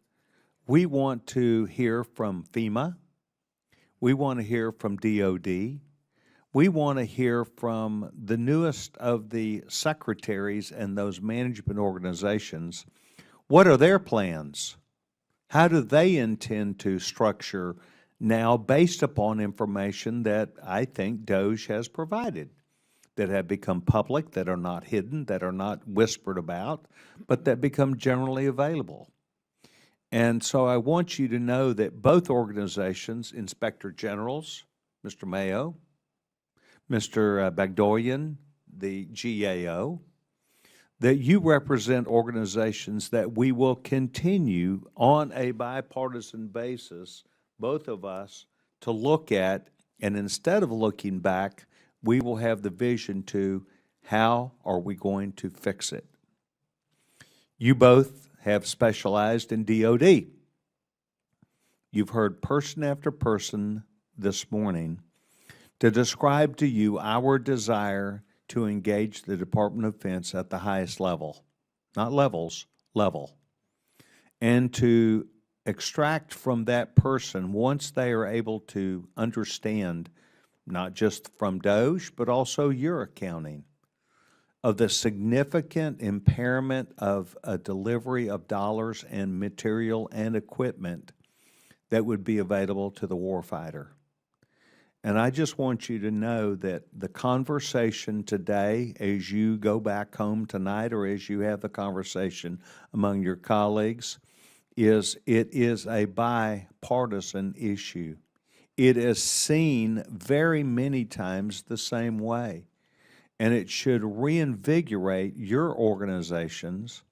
we want to hear from FEMA. We want to hear from DOD. We want to hear from the newest of the secretaries and those management organizations. What are their plans? How do they intend to structure now based upon information that I think DOJ has provided, that have become public, that are not hidden, that are not whispered about, but that become generally available? And so I want you to know that both organizations, Inspector Generals, Mr. Mayo, Mr. Bagdoyan, the GAO, that you represent organizations that we will continue on a bipartisan basis, both of us, to look at, and instead of looking back, we will have the vision to how are we going to fix it. You both have specialized in DOD. You've heard person after person this morning to describe to you our desire to engage the Department of Defense at the highest level, not levels, level, and to extract from that person, once they are able to understand, not just from DOJ, but also your accounting, of the significant impairment of a delivery of dollars and material and equipment that would be available to the warfighter. And I just want you to know that the conversation today, as you go back home tonight or as you have the conversation among your colleagues, it is a bipartisan issue. It is seen very many times the same way. And it should reinvigorate your organizations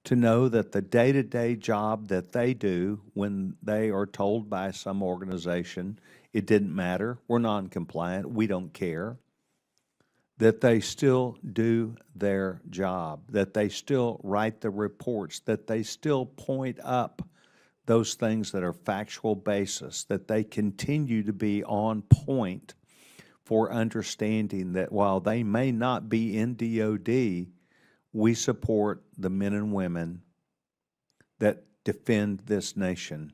to know that the day-to-day job that they do when they are told by some organization, it didn't matter, we're non-compliant, we don't care, that they still do their job, that they still write the reports, that they still point up those things that are factual basis, that they continue to be on point for understanding that while they may not be in DOD, we support the men and women that defend this nation,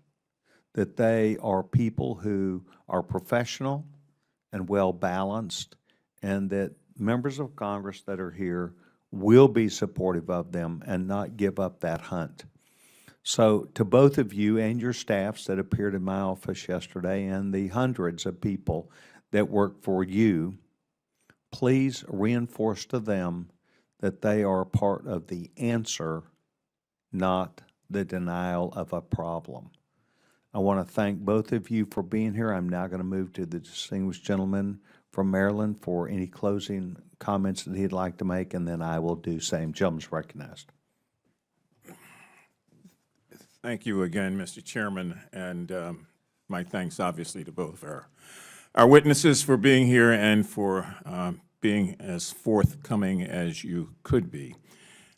that they are people who are professional and well-balanced, and that members of Congress that are here will be supportive of them and not give up that hunt. So to both of you and your staffs that appeared in my office yesterday and the hundreds of people that work for you, please reinforce to them that they are part of the answer, not the denial of a problem. I want to thank both of you for being here. I'm now going to move to the distinguished gentleman from Maryland for any closing comments that he'd like to make, and then I will do same. Gentleman's recognized. Thank you again, Mr. Chairman, and my thanks obviously to both our witnesses for being here and for being as forthcoming as you could be.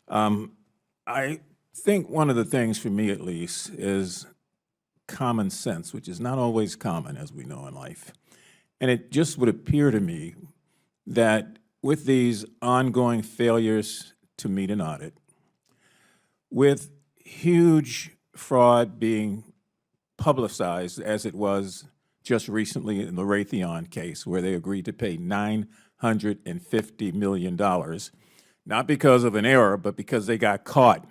I think one of the things for me at least is common sense, which is not always common, as we know in life. And it just would appear to me that with these ongoing failures to meet an audit, with huge fraud being publicized as it was just recently in the Raytheon case, where they agreed to pay $950 million, not because of an error, but because they got caught.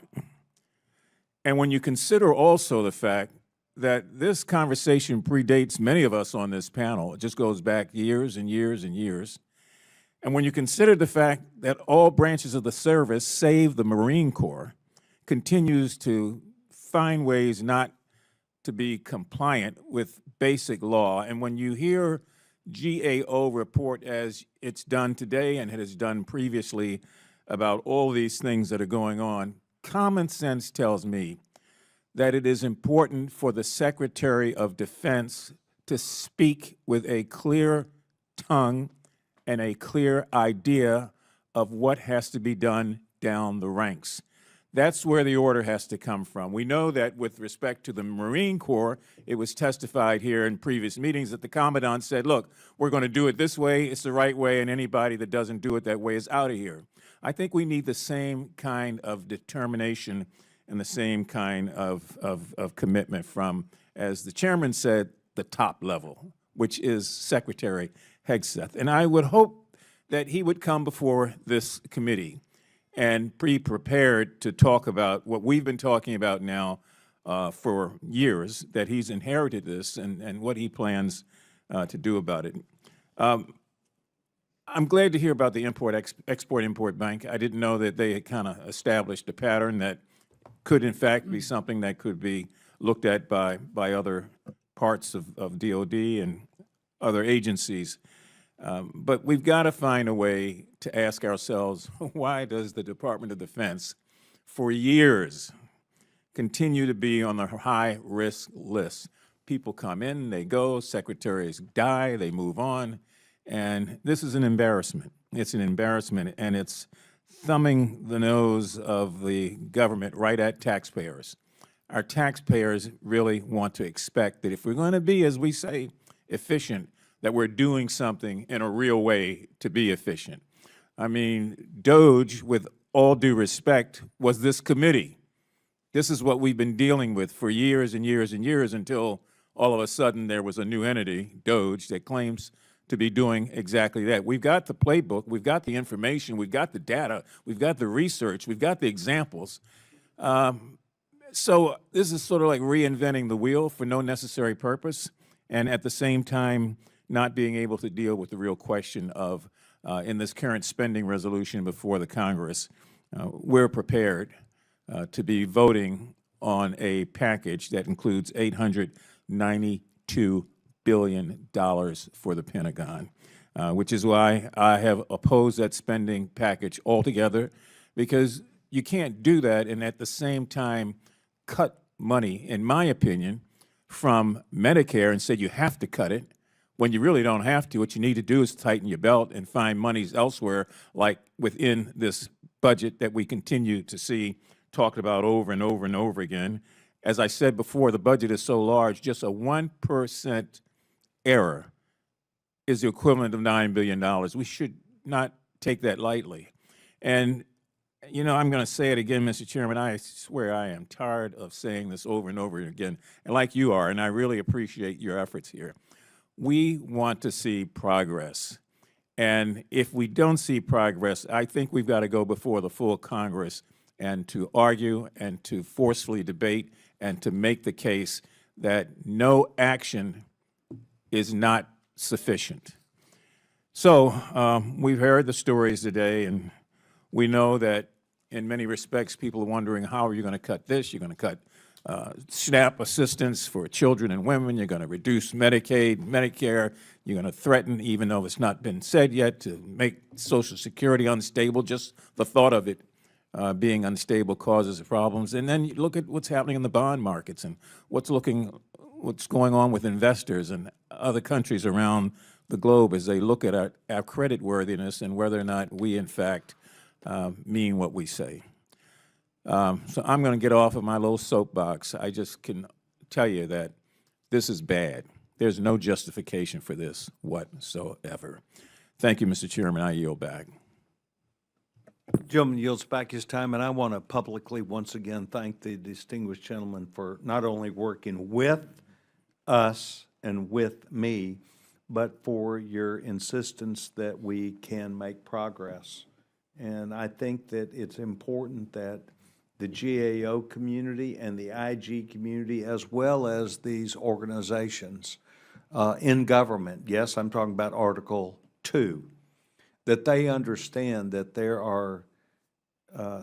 And when you consider also the fact that this conversation predates many of us on this panel, it just goes back years and years and years, and when you consider the fact that all branches of the service, save the Marine Corps, continues to find ways not to be compliant with basic law, and when you hear GAO report as it's done today and it has done previously about all these things that are going on, common sense tells me that it is important for the Secretary of Defense to speak with a clear tongue and a clear idea of what has to be done down the ranks. That's where the order has to come from. We know that with respect to the Marine Corps, it was testified here in previous meetings that the Commandant said, look, we're going to do it this way, it's the right way, and anybody that doesn't do it that way is out of here. I think we need the same kind of determination and the same kind of commitment from, as the chairman said, the top level, which is Secretary Hegseth. And I would hope that he would come before this committee and be prepared to talk about what we've been talking about now for years, that he's inherited this and what he plans to do about it. I'm glad to hear about the Export-Import Bank. I didn't know that they had kind of established a pattern that could in fact be something that could be looked at by other parts of DOD and other agencies. But we've got to find a way to ask ourselves, why does the Department of Defense, for years, continue to be on the high-risk list? People come in, they go, secretaries die, they move on, and this is an embarrassment. It's an embarrassment, and it's thumbing the nose of the government right at taxpayers. Our taxpayers really want to expect that if we're going to be, as we say, efficient, that we're doing something in a real way to be efficient. I mean, DOGE, with all due respect, was this committee. This is what we've been dealing with for years and years and years until all of a sudden there was a new entity, DOGE, that claims to be doing exactly that. We've got the playbook, we've got the information, we've got the data, we've got the research, we've got the examples. So this is sort of like reinventing the wheel for no necessary purpose, and at the same time not being able to deal with the real question of, in this current spending resolution before the Congress, we're prepared to be voting on a package that includes $892 billion for the Pentagon, which is why I have opposed that spending package altogether, because you can't do that and at the same time cut money, in my opinion, from Medicare and say you have to cut it when you really don't have to. What you need to do is tighten your belt and find monies elsewhere, like within this budget that we continue to see talked about over and over and over again. As I said before, the budget is so large, just a 1% error is the equivalent of $9 billion. We should not take that lightly. And, you know, I'm going to say it again, Mr. Chairman, I swear I am tired of saying this over and over again, and like you are, and I really appreciate your efforts here. We want to see progress. And if we don't see progress, I think we've got to go before the full Congress and to argue and to forcefully debate and to make the case that no action is not sufficient. So we've heard the stories today, and we know that in many respects people are wondering, how are you going to cut this? You're going to cut SNAP assistance for children and women. You're going to reduce Medicaid, Medicare. You're going to threaten, even though it's not been said yet, to make Social Security unstable. Just the thought of it being unstable causes problems. And then you look at what's happening in the bond markets and what's going on with investors and other countries around the globe as they look at our credit worthiness and whether or not we, in fact, mean what we say. So I'm going to get off of my little soapbox. I just can tell you that this is bad. There's no justification for this whatsoever. Thank you, Mr. Chairman. I yield back. Gentleman yields back his time, and I want to publicly once again thank the distinguished gentleman for not only working with us and with me, but for your insistence that we can make progress. And I think that it's important that the GAO community and the IG community, as well as these organizations in government, yes, I'm talking about Article 2, that they understand that there are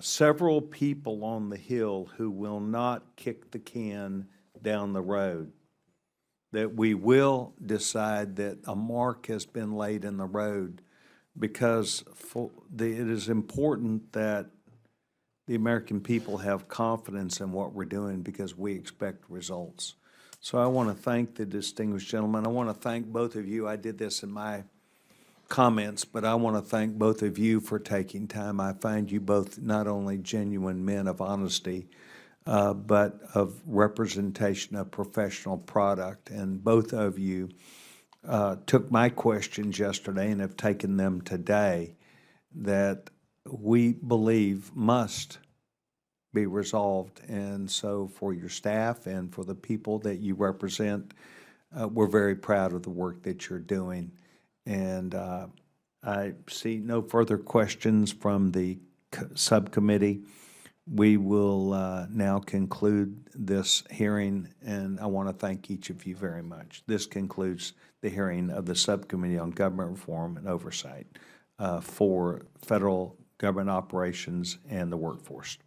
several people on the Hill who will not kick the can down the road, that we will decide that a mark has been laid in the road, because it is important that the American people have confidence in what we're doing, because we expect results. So I want to thank the distinguished gentleman. I want to thank both of you. I did this in my comments, but I want to thank both of you for taking time. I find you both not only genuine men of honesty, but of representation of professional product. And both of you took my questions yesterday and have taken them today that we believe must be resolved. And so for your staff and for the people that you represent, we're very proud of the work that you're doing. And I see no further questions from the subcommittee. We will now conclude this hearing, and I want to thank each of you very much. This concludes the hearing of the Subcommittee on Government Reform and Oversight for Federal Government Operations and the Workforce.